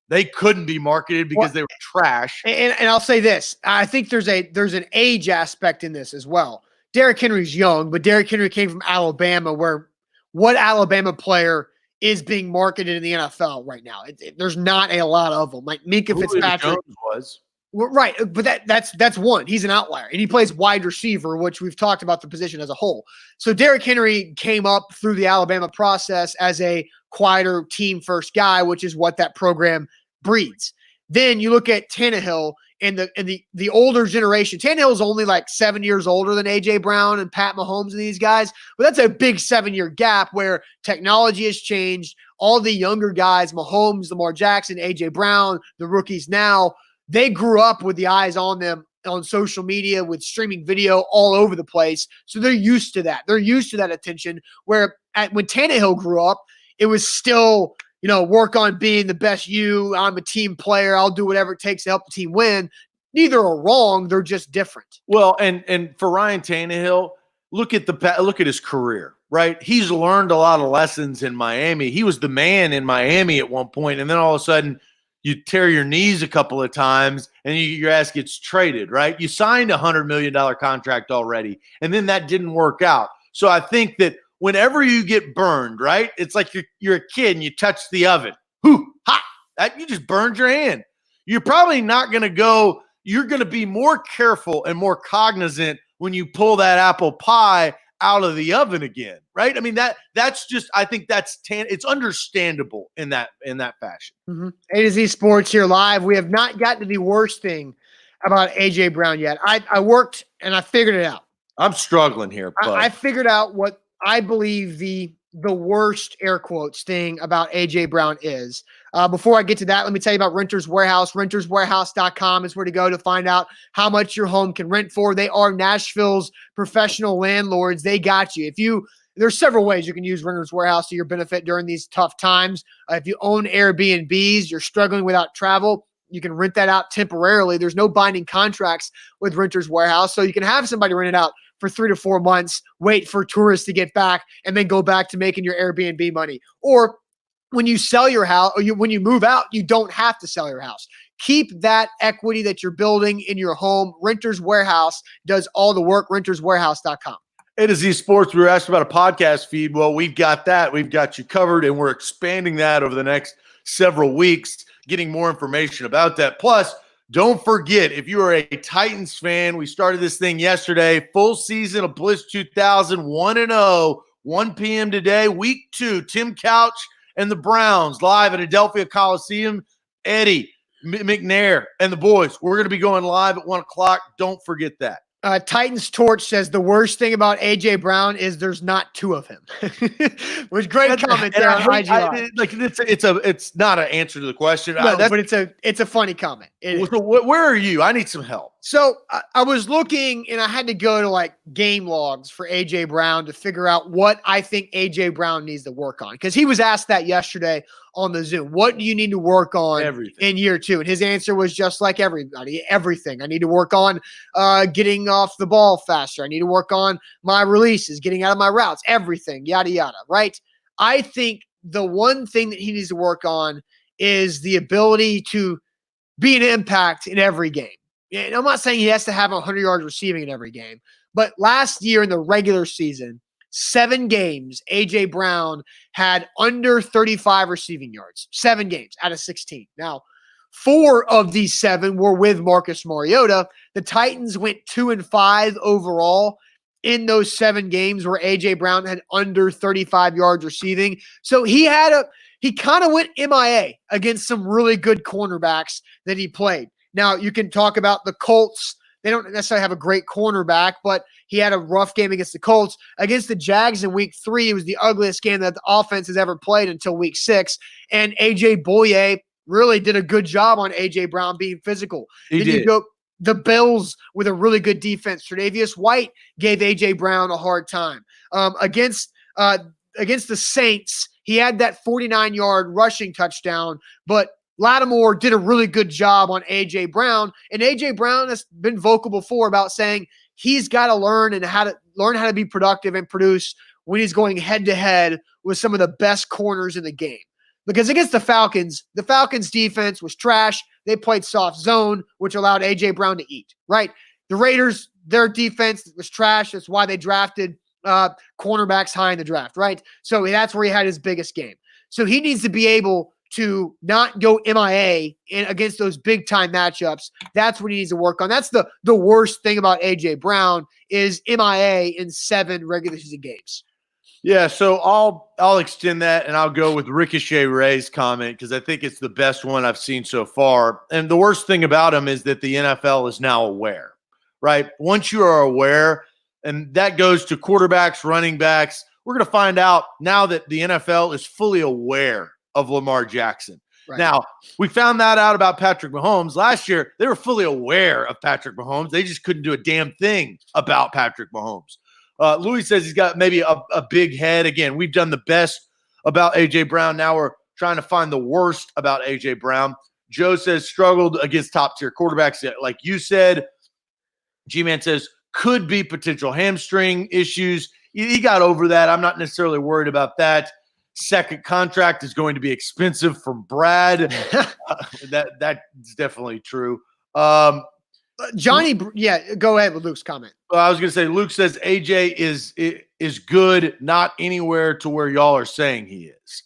they couldn't be marketed because they were trash. And I'll say this. I think there's an age aspect in this as well. Derrick Henry's young, but Derrick Henry came from Alabama, where what Alabama player is being marketed in the NFL right now? There's not a lot of them. Like Minka Fitzpatrick was. Right, but that's one. He's an outlier, and he plays wide receiver, which we've talked about the position as a whole. So Derrick Henry came up through the Alabama process as a quieter team-first guy, which is what that program breeds. Then you look at Tannehill and the older generation. Tannehill is only like 7 years older than A.J. Brown and Pat Mahomes and these guys, but that's a big 7-year gap where technology has changed. All the younger guys, Mahomes, Lamar Jackson, A.J. Brown, the rookies now, they grew up with the eyes on them on social media with streaming video all over the place. So they're used to that. They're used to that attention, where when Tannehill grew up, it was still – work on being the best you. I'm a team player. I'll do whatever it takes to help the team win. Neither are wrong. They're just different. Well, and for Ryan Tannehill, look at his career, right? He's learned a lot of lessons in Miami. He was the man in Miami at one point, and then all of a sudden you tear your knees a couple of times and your ass gets traded, right? You signed a $100 million contract already, and then that didn't work out. So I think that whenever you get burned, right? It's like you're a kid and you touch the oven. Hoo, ha! That you just burned your hand. You're probably not going to go. You're going to be more careful and more cognizant when you pull that apple pie out of the oven again, right? I mean that's just. I think it's understandable in that fashion. Mm-hmm. A to Z Sports here live. We have not gotten to the worst thing about A.J. Brown yet. I worked and I figured it out. I'm struggling here, but I figured out what I believe the worst air quotes thing about A.J. Brown is. Before I get to that, let me tell you about Renters Warehouse. RentersWarehouse.com is where to go to find out how much your home can rent for. They are Nashville's professional landlords. They got you. There's several ways you can use Renters Warehouse to your benefit during these tough times. If you own Airbnbs, you're struggling without travel, you can rent that out temporarily. There's no binding contracts with Renters Warehouse, so you can have somebody rent it out for 3 to 4 months, wait for tourists to get back, and then go back to making your Airbnb money. Or when you sell your house, or when you move out, you don't have to sell your house. Keep that equity that you're building in your home. Renters Warehouse does all the work. RentersWarehouse.com. A to Z Sports, we were asked about a podcast feed. Well, we've got that. We've got you covered, and we're expanding that over the next several weeks, getting more information about that. Plus, Don't forget, if you are a Titans fan, we started this thing yesterday. Full season of Bliss 2000, 1-0, 1 p.m. today. Week 2, Tim Couch and the Browns live at Adelphia Coliseum. Eddie McNair and the boys, we're going to be going live at 1 o'clock. Don't forget that. Titans Torch says the worst thing about A.J. Brown is there's not two of him. Which great comment there on IG Live. It's not an answer to the question. No, but it's a funny comment. So where are you? I need some help. So I was looking, and I had to go to like game logs for A.J. Brown to figure out what I think A.J. Brown needs to work on, because he was asked that yesterday on the Zoom. What do you need to work on in year 2? And his answer was just like everybody, everything. I need to work on getting off the ball faster. I need to work on my releases, getting out of my routes, everything, yada, yada, right? I think the one thing that he needs to work on is the ability to be an impact in every game. And I'm not saying he has to have 100 yards receiving in every game, but last year in the regular season, 7 games, A.J. Brown had under 35 receiving yards. 7 games out of 16. Now, 4 of these 7 were with Marcus Mariota. The Titans went 2-5 overall in those 7 games where A.J. Brown had under 35 yards receiving. So he kind of went MIA against some really good cornerbacks that he played. Now, you can talk about the Colts. They don't necessarily have a great cornerback, but he had a rough game against the Colts. Against the Jags in week 3, it was the ugliest game that the offense has ever played until week 6. And A.J. Boye really did a good job on A.J. Brown being physical. He did. You go the Bills with a really good defense. Tre'Davious White gave A.J. Brown a hard time. Against the Saints, he had that 49-yard rushing touchdown, but Lattimore did a really good job on A.J. Brown, and A.J. Brown has been vocal before about saying he's got to learn how to be productive and produce when he's going head-to-head with some of the best corners in the game. Because against the Falcons defense was trash. They played soft zone, which allowed A.J. Brown to eat, right? The Raiders, their defense was trash. That's why they drafted cornerbacks high in the draft, right? So that's where he had his biggest game. So he needs to be able to not go MIA against those big-time matchups. That's what he needs to work on. That's the worst thing about A.J. Brown is MIA in 7 regular season games. Yeah, so I'll extend that, and I'll go with Ricochet Ray's comment because I think it's the best one I've seen so far. And the worst thing about him is that the NFL is now aware, right? Once you are aware, and that goes to quarterbacks, running backs, we're going to find out now that the NFL is fully aware of Lamar Jackson. Right. Now, we found that out about Patrick Mahomes. Last year, they were fully aware of Patrick Mahomes. They just couldn't do a damn thing about Patrick Mahomes. Louis says he's got maybe a big head. Again, we've done the best about A.J. Brown. Now we're trying to find the worst about A.J. Brown. Joe says struggled against top-tier quarterbacks, like you said. G-Man says could be potential hamstring issues. He got over that. I'm not necessarily worried about that. Second contract is going to be expensive from Brad. That's definitely true. Johnny, yeah, go ahead with Luke's comment. I was going to say, Luke says AJ is good, not anywhere to where y'all are saying he is.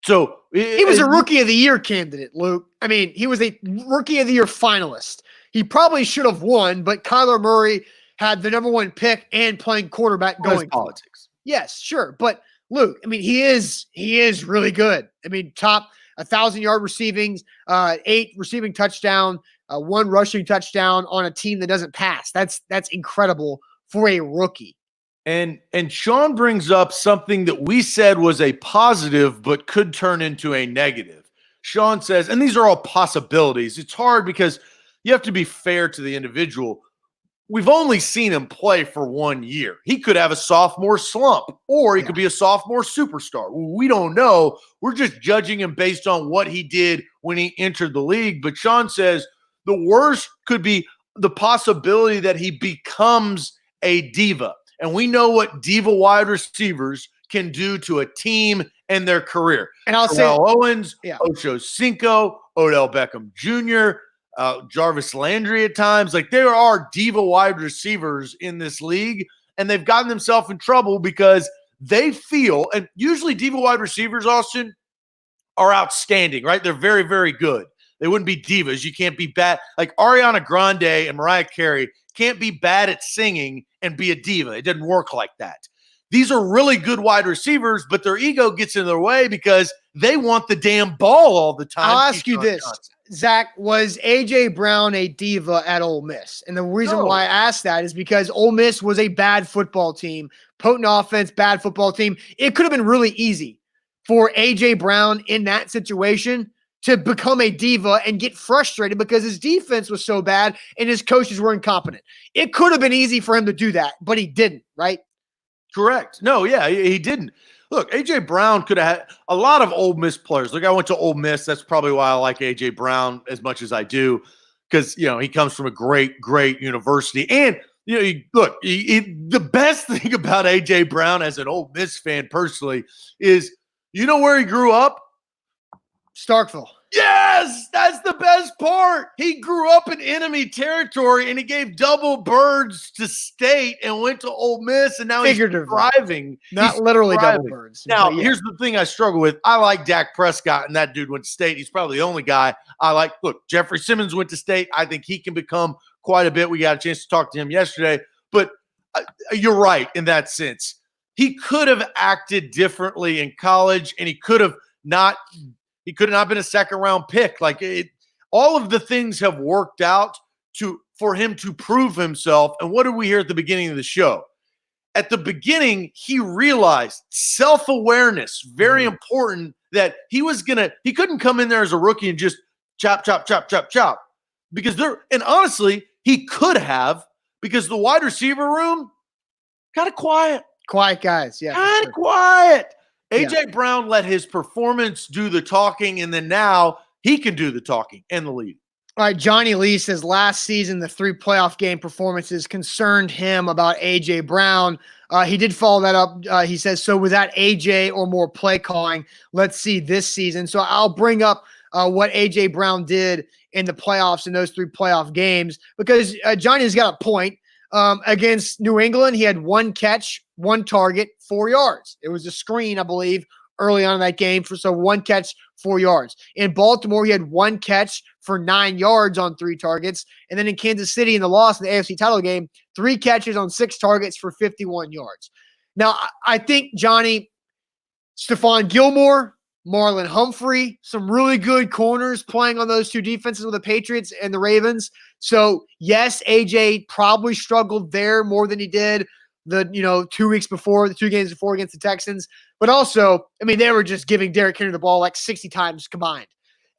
So he was a Rookie of the Year candidate, Luke. I mean, he was a Rookie of the Year finalist. He probably should have won, but Kyler Murray had the number 1 pick and playing quarterback going. Politics. Yes, sure, but Luke, I mean, he is really good. I mean, top 1,000-yard receiving, 8 receiving touchdown, 1 rushing touchdown on a team that doesn't pass. That's incredible for a rookie. And Sean brings up something that we said was a positive but could turn into a negative. Sean says, and these are all possibilities. It's hard because you have to be fair to the individual. We've only seen him play for 1 year. He could have a sophomore slump, or he could be a sophomore superstar. We don't know. We're just judging him based on what he did when he entered the league. But Sean says the worst could be the possibility that he becomes a diva. And we know what diva wide receivers can do to a team and their career. And I'll say Owens, Ocho Cinco, Odell Beckham Jr., Jarvis Landry at times. Like, there are diva wide receivers in this league, and they've gotten themselves in trouble because they feel, and usually diva wide receivers, Austin, are outstanding, right? They're very, very good. They wouldn't be divas. You can't be bad. Like Ariana Grande and Mariah Carey can't be bad at singing and be a diva. It doesn't work like that. These are really good wide receivers, but their ego gets in their way because they want the damn ball all the time. I'll ask you this, Zach, was A.J. Brown a diva at Ole Miss? And the reason why I asked that is because Ole Miss was a bad football team, potent offense, bad football team. It could have been really easy for A.J. Brown in that situation to become a diva and get frustrated because his defense was so bad and his coaches were incompetent. It could have been easy for him to do that, but he didn't, right? Correct. No, yeah, he didn't. Look, A.J. Brown could have had a lot of Ole Miss players. Look, I went to Ole Miss. That's probably why I like A.J. Brown as much as I do because, he comes from a great, great university. And, the best thing about A.J. Brown as an Ole Miss fan personally is, where he grew up? Starkville. Yes, that's the best part. He grew up in enemy territory, and he gave double birds to State and went to Ole Miss, and now he's thriving. Not literally double birds. Now, here's the thing I struggle with. I like Dak Prescott, and that dude went to State. He's probably the only guy I like. Look, Jeffrey Simmons went to State. I think he can become quite a bit. We got a chance to talk to him yesterday. But you're right in that sense. He could have acted differently in college, and he could have not been a second-round pick. All of the things have worked out for him to prove himself. And what did we hear at the beginning of the show? At the beginning, he realized self-awareness, very important, that he couldn't come in there as a rookie and just chop, chop, chop, chop, chop. And honestly, he could have, because the wide receiver room, kind of quiet. Quiet guys, yeah. Kind of quiet. A.J. Brown let his performance do the talking, and then now he can do the talking and the lead. All right, Johnny Lee says last season the 3 playoff game performances concerned him about A.J. Brown. He did follow that up. He says, so without A.J. or more play calling, let's see this season. So I'll bring up what A.J. Brown did in the playoffs in those 3 playoff games because Johnny's got a point. Against New England, he had 1 catch, 1 target, 4 yards. It was a screen, I believe, early on in that game. So 1 catch, 4 yards. In Baltimore, he had 1 catch for 9 yards on 3 targets. And then in Kansas City in the loss in the AFC title game, 3 catches on 6 targets for 51 yards. Now, I think Johnny, Stephon Gilmore, Marlon Humphrey, some really good corners playing on those 2 defenses with the Patriots and the Ravens. So, yes, AJ probably struggled there more than he did the 2 weeks before, the 2 games before against the Texans. But also, they were just giving Derrick Henry the ball like 60 times combined.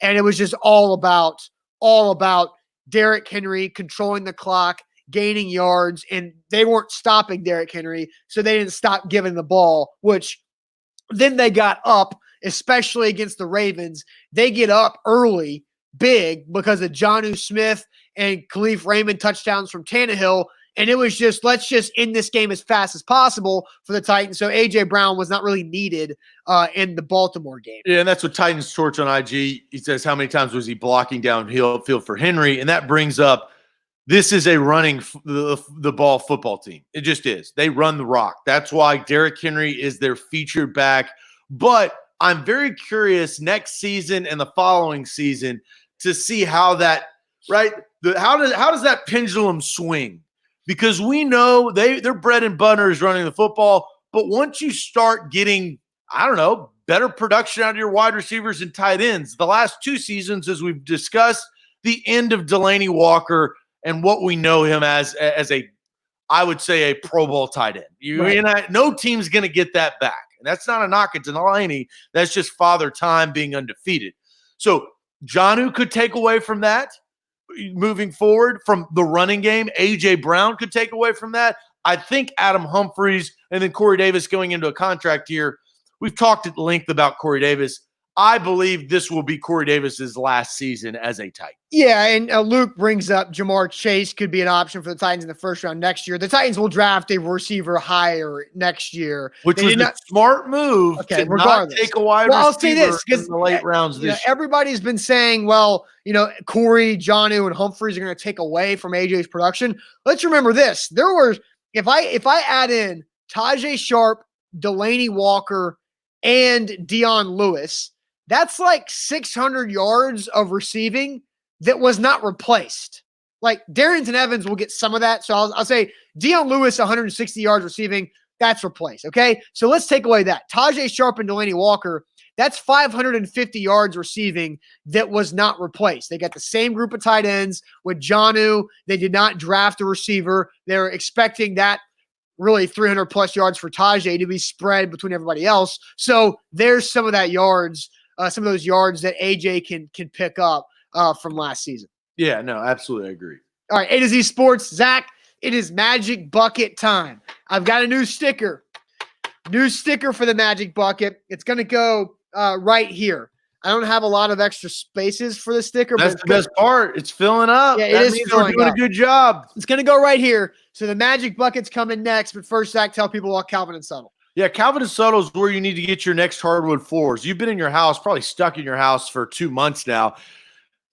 And it was just all about Derrick Henry controlling the clock, gaining yards, and they weren't stopping Derrick Henry, so they didn't stop giving the ball, which then they got up, especially against the Ravens. They get up early, big, because of Jonnu Smith and Khalif Raymond touchdowns from Tannehill. And it was just, let's just end this game as fast as possible for the Titans. So A.J. Brown was not really needed in the Baltimore game. Yeah, and that's what Titans Torch on IG, he says, how many times was he blocking downfield for Henry? And that brings up, this is a running the ball football team. It just is. They run the rock. That's why Derrick Henry is their featured back. But I'm very curious next season and the following season to see how that, right? How does that pendulum swing? Because we know their bread and butter is running the football, but once you start getting, better production out of your wide receivers and tight ends, the last 2 seasons, as we've discussed, the end of Delanie Walker and what we know him as I would say a Pro Bowl tight end. No team's going to get that back. And that's not a knock at Delanie. That's just Father Time being undefeated. So Jonnu could take away from that. Moving forward from the running game, A.J. Brown could take away from that. I think Adam Humphries and then Corey Davis going into a contract year. We've talked at length about Corey Davis. I believe this will be Corey Davis's last season as a Titan. Yeah, and Luke brings up Jamar Chase could be an option for the Titans in the first round next year. The Titans will draft a receiver higher next year. Which was a smart move to not take a wide receiver in the late rounds this year. Everybody's been saying, Corey, Jonnu, and Humphries are going to take away from AJ's production. Let's remember this. There were, if I add in Tajay Sharp, Delanie Walker, and Dion Lewis, That's like 600 yards of receiving that was not replaced. Like Darrington Evans will get some of that. So I'll say Dion Lewis, 160 yards receiving, that's replaced. Okay. So let's take away that. Tajay Sharp and Delaney Walker, that's 550 yards receiving that was not replaced. They got the same group of tight ends with Jonnu. They did not draft a receiver. They're expecting that really 300 plus yards for Tajay to be spread between everybody else. So there's some of that yards, some of those yards that AJ can pick up from last season. Yeah, no, absolutely. I agree. All right, A to Z Sports. Zach, it is Magic Bucket time. I've got a new sticker. New sticker for the Magic Bucket. It's going to go right here. I don't have a lot of extra spaces for the sticker. That's but the best part. It's filling up. Yeah, that it is means filling we're doing up. a good job. It's going to go right here. So the Magic Bucket's coming next. But first, Zach, tell people about Calvin and Subtle. Yeah, Calvin and Subtle is where you need to get your next hardwood floors. You've been in your house, probably stuck in your house for 2 months now.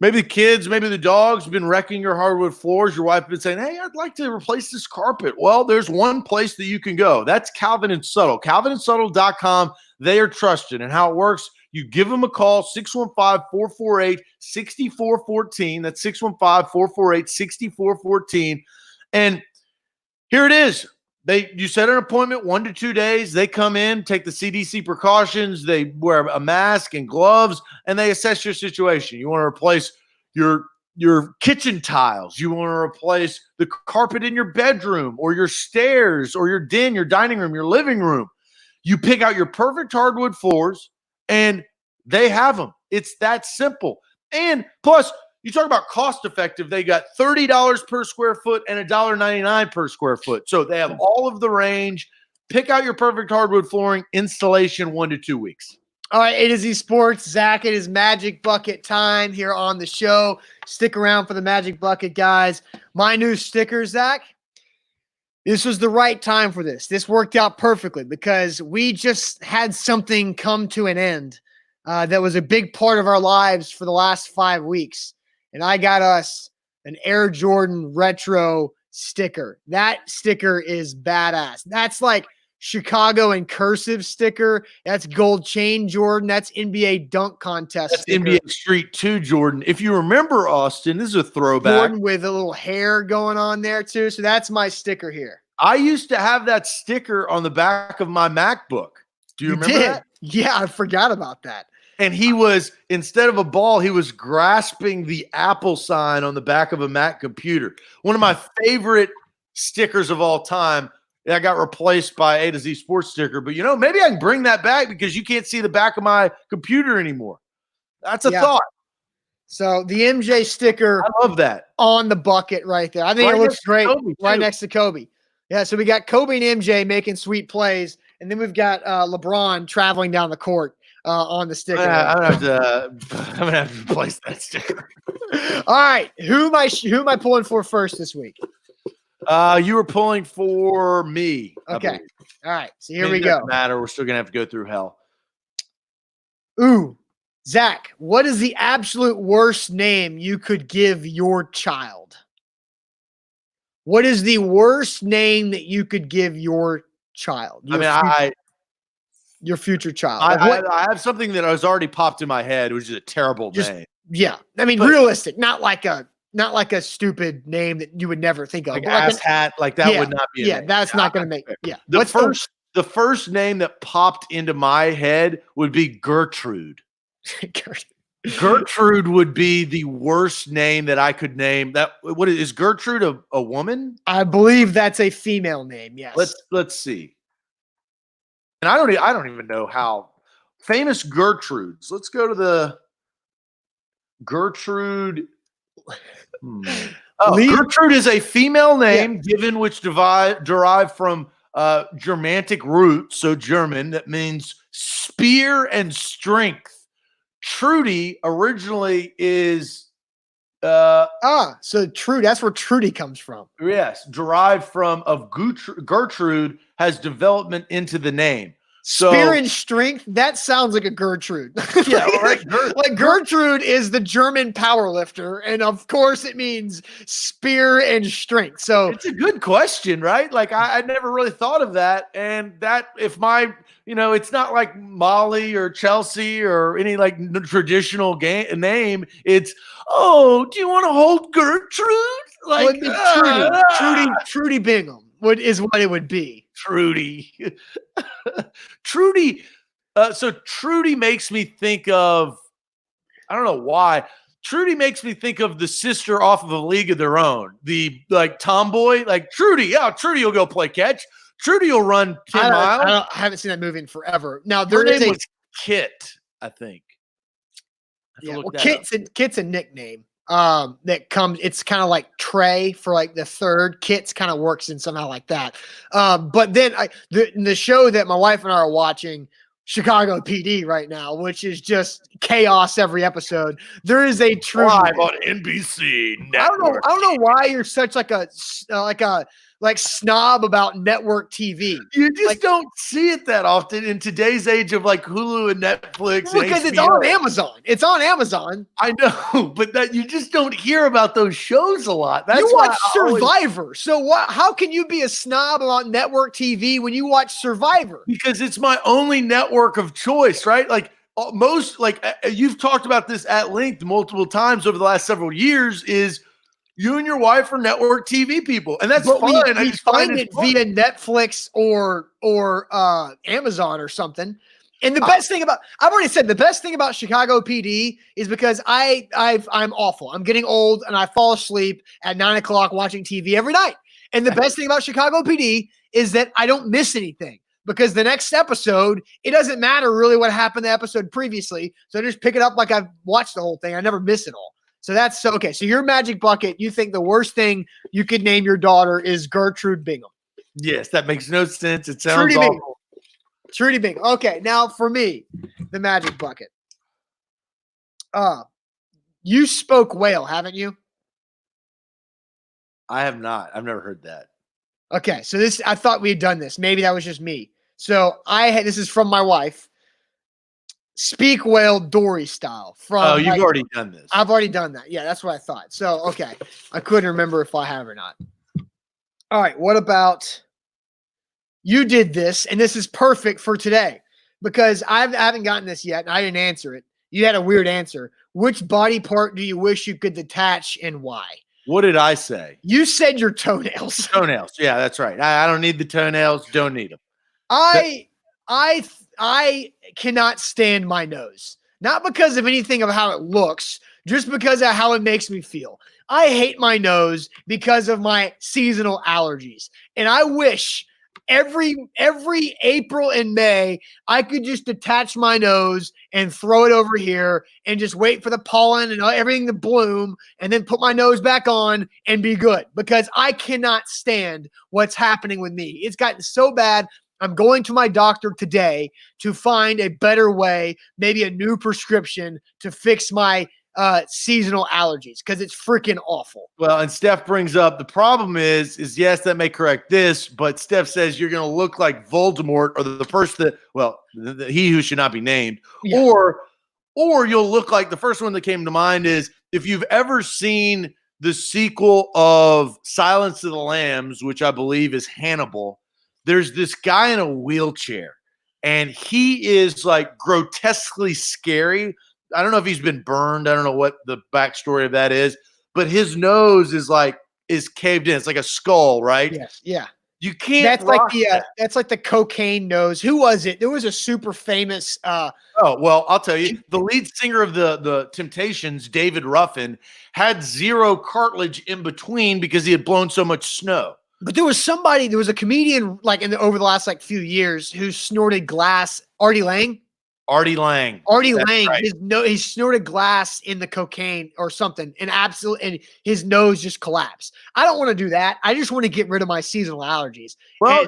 Maybe the kids, maybe the dogs have been wrecking your hardwood floors. Your wife has been saying, hey, I'd like to replace this carpet. Well, there's one place that you can go. That's Calvin and Subtle. CalvinandSubtle.com. They are trusted. And how it works, you give them a call, 615-448-6414. That's 615-448-6414. And here it is. You set an appointment 1 to 2 days. They come in, take the CDC precautions. They wear a mask and gloves, and they assess your situation. You want to replace your kitchen tiles. You want to replace the carpet in your bedroom or your stairs or your den, your dining room, your living room. You pick out your perfect hardwood floors, and they have them. It's that simple. And plus, you talk about cost effective. They got $30 per square foot and $1.99 per square foot. So they have all of the range. Pick out your perfect hardwood flooring. Installation 1 to 2 weeks. All right, A to Z Sports. Zach, it is Magic Bucket time here on the show. Stick around for the Magic Bucket, guys. My new sticker, Zach. This was the right time for this. This worked out perfectly because we just had something come to an end that was a big part of our lives for the last 5 weeks. And I got us an Air Jordan retro sticker. That sticker is badass. That's like Chicago in cursive sticker. That's gold chain Jordan. That's NBA dunk contest That's sticker. NBA Street 2 Jordan. If you remember, Austin, this is a throwback. Jordan with a little hair going on there too. So that's my sticker here. I used to have that sticker on the back of my MacBook. Do you remember that? Yeah, I forgot about that. And he was, instead of a ball, he was grasping the Apple sign on the back of a Mac computer. One of my favorite stickers of all time. I got replaced by A to Z Sports sticker. But, maybe I can bring that back because you can't see the back of my computer anymore. That's a thought. So the MJ sticker. I love that. On the bucket right there. I think it looks great right next to Kobe. Yeah, so we got Kobe and MJ making sweet plays. And then we've got LeBron traveling down the court. On the sticker. I'm gonna have to replace that sticker. All right, who am I pulling for first this week? You were pulling for me. Okay. All right. So here we go. Doesn't matter. We're still gonna have to go through hell. Ooh, Zach, what is the absolute worst name you could give your child? What is the worst name that you could give your child? Your future child. I have something that has already popped in my head, which is a terrible name. Yeah, I mean, realistic, not like a stupid name that you would never think of. Like ass hat, like that would not be. That's not going to make. Yeah, the first name that popped into my head would be Gertrude. Gertrude would be the worst name that I could name. What is Gertrude a woman? I believe that's a female name. Yes. Let's see. And I don't even know how famous Gertrudes. Let's go to the Gertrude. Gertrude is a female name given which derived from Germanic roots, so German, that means spear and strength. Trudy originally is so Trudy, that's where Trudy comes from. Yes, derived of Gertrude has development into the name. Spear and strength. That sounds like a Gertrude. Yeah, right. Like Gertrude is the German power lifter, and of course it means spear and strength. So it's a good question, right? Like I never really thought of that. And that if my, it's not like Molly or Chelsea or any like traditional name. It's, oh, do you want to hold Gertrude? Like would be Trudy Bingham is what it would be. Trudy. Trudy. So Trudy makes me think of, I don't know why. Trudy makes me think of the sister off of A League of Their Own. The like tomboy, like Trudy. Yeah, Trudy will go play catch. Trudy will run 10 miles. I haven't seen that movie in forever. Now Her name was Kit, I think. Yeah, well, Kit's a nickname. That comes, it's kind of like Trey for like the third. Kit's kind of works in somehow like that. But then the show that my wife and I are watching, Chicago PD right now, which is just chaos every episode. There is a true live on NBC network. I don't know why you're such like a snob about network TV. You just don't see it that often in today's age of like Hulu and Netflix. Because it's on Amazon. It's on Amazon. I know, but that you just don't hear about those shows a lot. That's you watch Survivor. So what? How can you be a snob about network TV when you watch Survivor? Because it's my only network of choice, right? Like most, like you've talked about this at length multiple times over the last several years, is you and your wife are network TV people, and that's fine. We find it via Netflix or Amazon or something. And the best thing about, I've already said, the best thing about Chicago PD is because I'm awful. I'm getting old and I fall asleep at 9 o'clock watching TV every night. And the best thing about Chicago PD is that I don't miss anything, because the next episode, it doesn't matter really what happened the episode previously. So I just pick it up like I've watched the whole thing. I never miss it all. So that's okay. So your magic bucket, you think the worst thing you could name your daughter is Gertrude Bingham? Yes, that makes no sense. It sounds awful. Trudy Bingham. Okay, now for me, the magic bucket. You spoke whale, haven't you? I have not. I've never heard that. Okay, so I thought we had done this. Maybe that was just me. So this is from my wife. Speak whale Dory style. You've already done this. I've already done that. Yeah, that's what I thought. So, okay. I couldn't remember if I have or not. All right. What about you did this, and this is perfect for today because I haven't gotten this yet, and I didn't answer it. You had a weird answer. Which body part do you wish you could detach and why? What did I say? You said your toenails. Toenails. Yeah, that's right. I don't need the toenails. Don't need them. I cannot stand my nose, not because of anything of how it looks, just because of how it makes me feel. I hate my nose because of my seasonal allergies. And I wish every April and May, I could just detach my nose and throw it over here and just wait for the pollen and everything to bloom and then put my nose back on and be good, because I cannot stand what's happening with me. It's gotten so bad. I'm going to my doctor today to find a better way, maybe a new prescription to fix my seasonal allergies, because it's freaking awful. Well, and Steph brings up the problem is yes, that may correct this, but Steph says you're going to look like Voldemort or the first he who should not be named, yeah. or you'll look like the first one that came to mind is if you've ever seen the sequel of Silence of the Lambs, which I believe is Hannibal. There's this guy in a wheelchair, and he is like grotesquely scary. I don't know if he's been burned. I don't know what the backstory of that is, but his nose is caved in. It's like a skull, right? Yes. Yeah. You can't. That's like the cocaine nose. Who was it? There was a super famous. I'll tell you. The lead singer of the Temptations, David Ruffin, had zero cartilage in between because he had blown so much snow. But there was a comedian over the last few years who snorted glass. Artie Lang. Right. He snorted glass in the cocaine or something, and his nose just collapsed. I don't want to do that. I just want to get rid of my seasonal allergies. Well,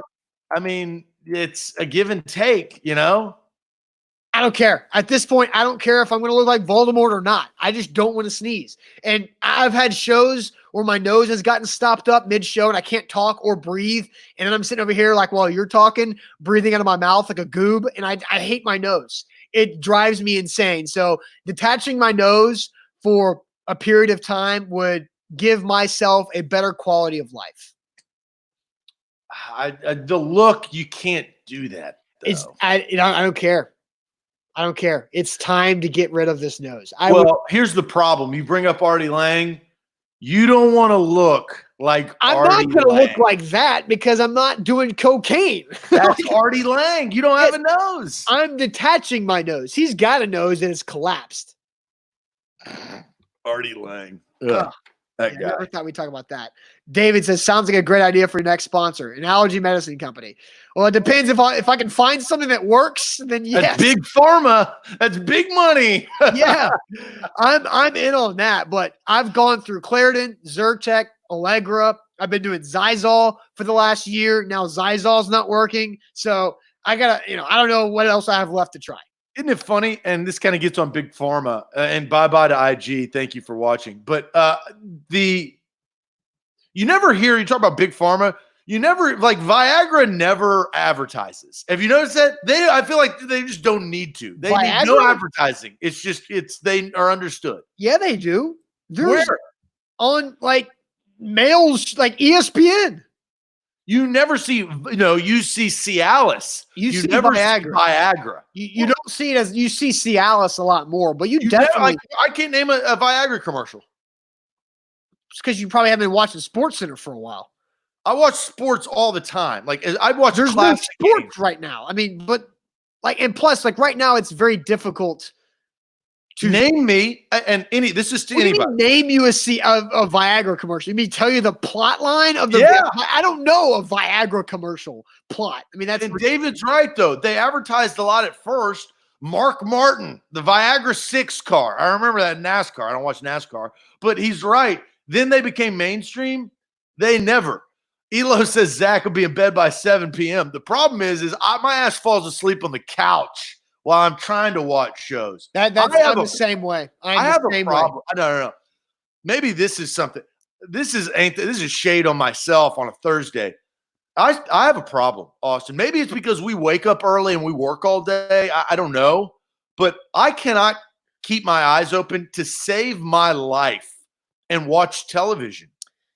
it's a give and take, I don't care. At this point, I don't care if I'm going to look like Voldemort or not. I just don't want to sneeze. And I've had shows or my nose has gotten stopped up mid-show and I can't talk or breathe. And then I'm sitting over here like while you're talking, breathing out of my mouth like a goob. And I hate my nose. It drives me insane. So detaching my nose for a period of time would give myself a better quality of life. The look, you can't do that. I don't care. I don't care. It's time to get rid of this nose. Here's the problem. You bring up Artie Lang. You don't want to look like I'm Artie not going to Lang. look like that because I'm not doing cocaine. That's Artie Lang. You don't have a nose. I'm detaching my nose. He's got a nose and it's collapsed. Artie Lang. Ugh. That I guy. never thought we'd talk about that. David says, sounds like a great idea for your next sponsor, an allergy medicine company. Well, it depends if I can find something that works, then yes. That's big pharma. That's big money. Yeah, I'm in on that. But I've gone through Claritin, Zyrtec, Allegra. I've been doing Zysol for the last year. Now Zysol's not working. So I gotta, I don't know what else I have left to try. Isn't it funny? And this kind of gets on big pharma. And bye-bye to IG. Thank you for watching. But you never hear, you talk about big pharma, you never, like Viagra never advertises. Have you noticed that? I feel like they just don't need to. They need no advertising. It's just, they are understood. Yeah, they do. There's Where? On like males, like ESPN. You never see, you see Cialis. You see never Viagra. see Viagra. You don't see it as, you see Cialis a lot more, but you definitely. I can't name a Viagra commercial. It's because you probably haven't been watching Sports Center for a while. I watch sports all the time. Like I watch There's no classic sports games right now. I mean, but like, and plus, like right now, it's very difficult to name me and this is to anybody. Name you a Viagra commercial. You mean tell you the plot line of the? Yeah. I don't know a Viagra commercial plot. I mean, and David's right though. They advertised a lot at first. Mark Martin, the Viagra 6 car. I remember that in NASCAR. I don't watch NASCAR, but he's right. Then they became mainstream. They never. Elo says Zach will be in bed by 7 p.m. The problem is my ass falls asleep on the couch while I'm trying to watch shows. I'm the same way. I have a problem. No. Maybe this is something. This is shade on myself on a Thursday. I have a problem, Austin. Maybe it's because we wake up early and we work all day. I don't know. But I cannot keep my eyes open to save my life and watch television.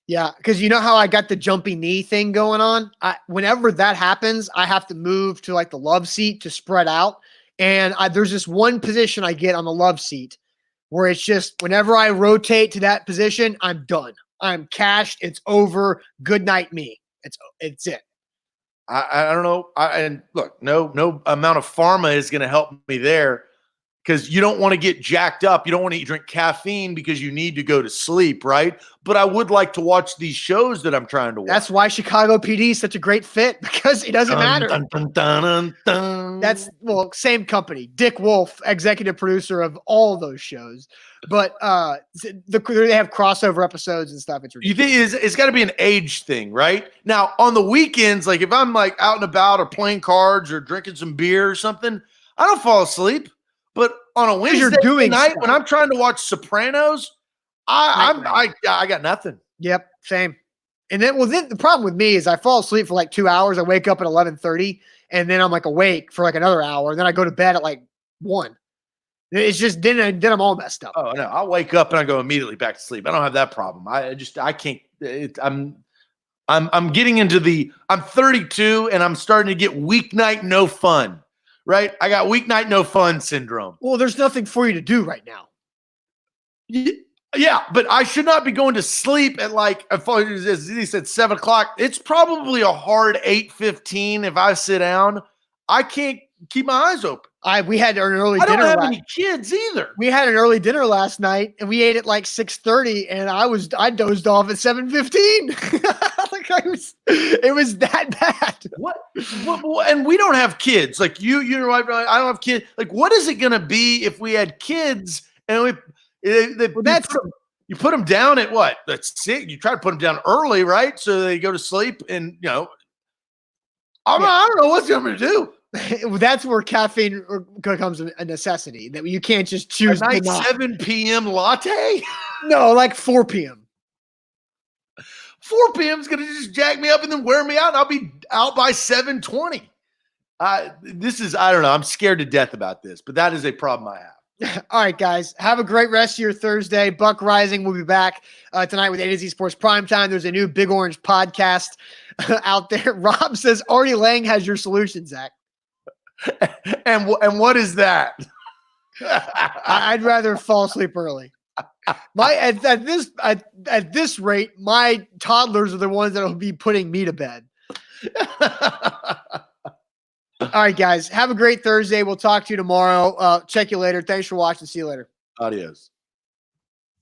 Yeah, because you know how I got the jumpy knee thing going on? Whenever that happens, I have to move to like the love seat to spread out. And there's this one position I get on the love seat where it's just whenever I rotate to that position, I'm done. I'm cashed. It's over. Good night, me. It's it. I don't know. And look, no amount of pharma is going to help me there because you don't want to get jacked up. You don't want to drink caffeine because you need to go to sleep, right? But I would like to watch these shows that I'm trying to watch. That's why Chicago PD is such a great fit because it doesn't matter. That's same company. Dick Wolf, executive producer of all those shows. But they have crossover episodes and stuff. It's ridiculous. You think it's got to be an age thing, right? Now, on the weekends, like if I'm like out and about or playing cards or drinking some beer or something, I don't fall asleep. But on a Wednesday night when I'm trying to watch Sopranos, I got nothing. Yep, same. And then the problem with me is I fall asleep for like 2 hours. I wake up at 11:30, and then I'm like awake for like another hour, and then I go to bed at like 1. It's just then I'm all messed up. Oh no, I'll wake up and I go immediately back to sleep. I don't have that problem. I can't. I'm getting into I'm 32 and I'm starting to get weeknight no fun. Right? I got weeknight no fun syndrome. Well, there's nothing for you to do right now. Yeah, but I should not be going to sleep at like, as he said, 7 o'clock. It's probably a hard 8:15 if I sit down. I can't keep my eyes open. We had an early dinner. I don't have any kids either. We had an early dinner last night, and we ate at like 6:30, and I dozed off at 7:15. It was that bad. What? And we don't have kids. Like you know, I don't have kids. Like, what is it going to be if we had kids and you put them down at what? That's 6. You try to put them down early, right? So they go to sleep, and I don't know what's going to do. That's where caffeine becomes a necessity. That you can't just choose. A night 7 p.m. latte? No, like 4 p.m. 4 p.m. is going to just jack me up and then wear me out, and I'll be out by 7:20. I don't know. I'm scared to death about this, but that is a problem I have. All right, guys. Have a great rest of your Thursday. Buck Rising will be back tonight with A to Z Sports Primetime. There's a new Big Orange podcast out there. Rob says Artie Lang has your solution, Zach. And what is that? I'd rather fall asleep early. At this rate, my toddlers are the ones that will be putting me to bed. All right, guys. Have a great Thursday. We'll talk to you tomorrow. Check you later. Thanks for watching. See you later. Adios.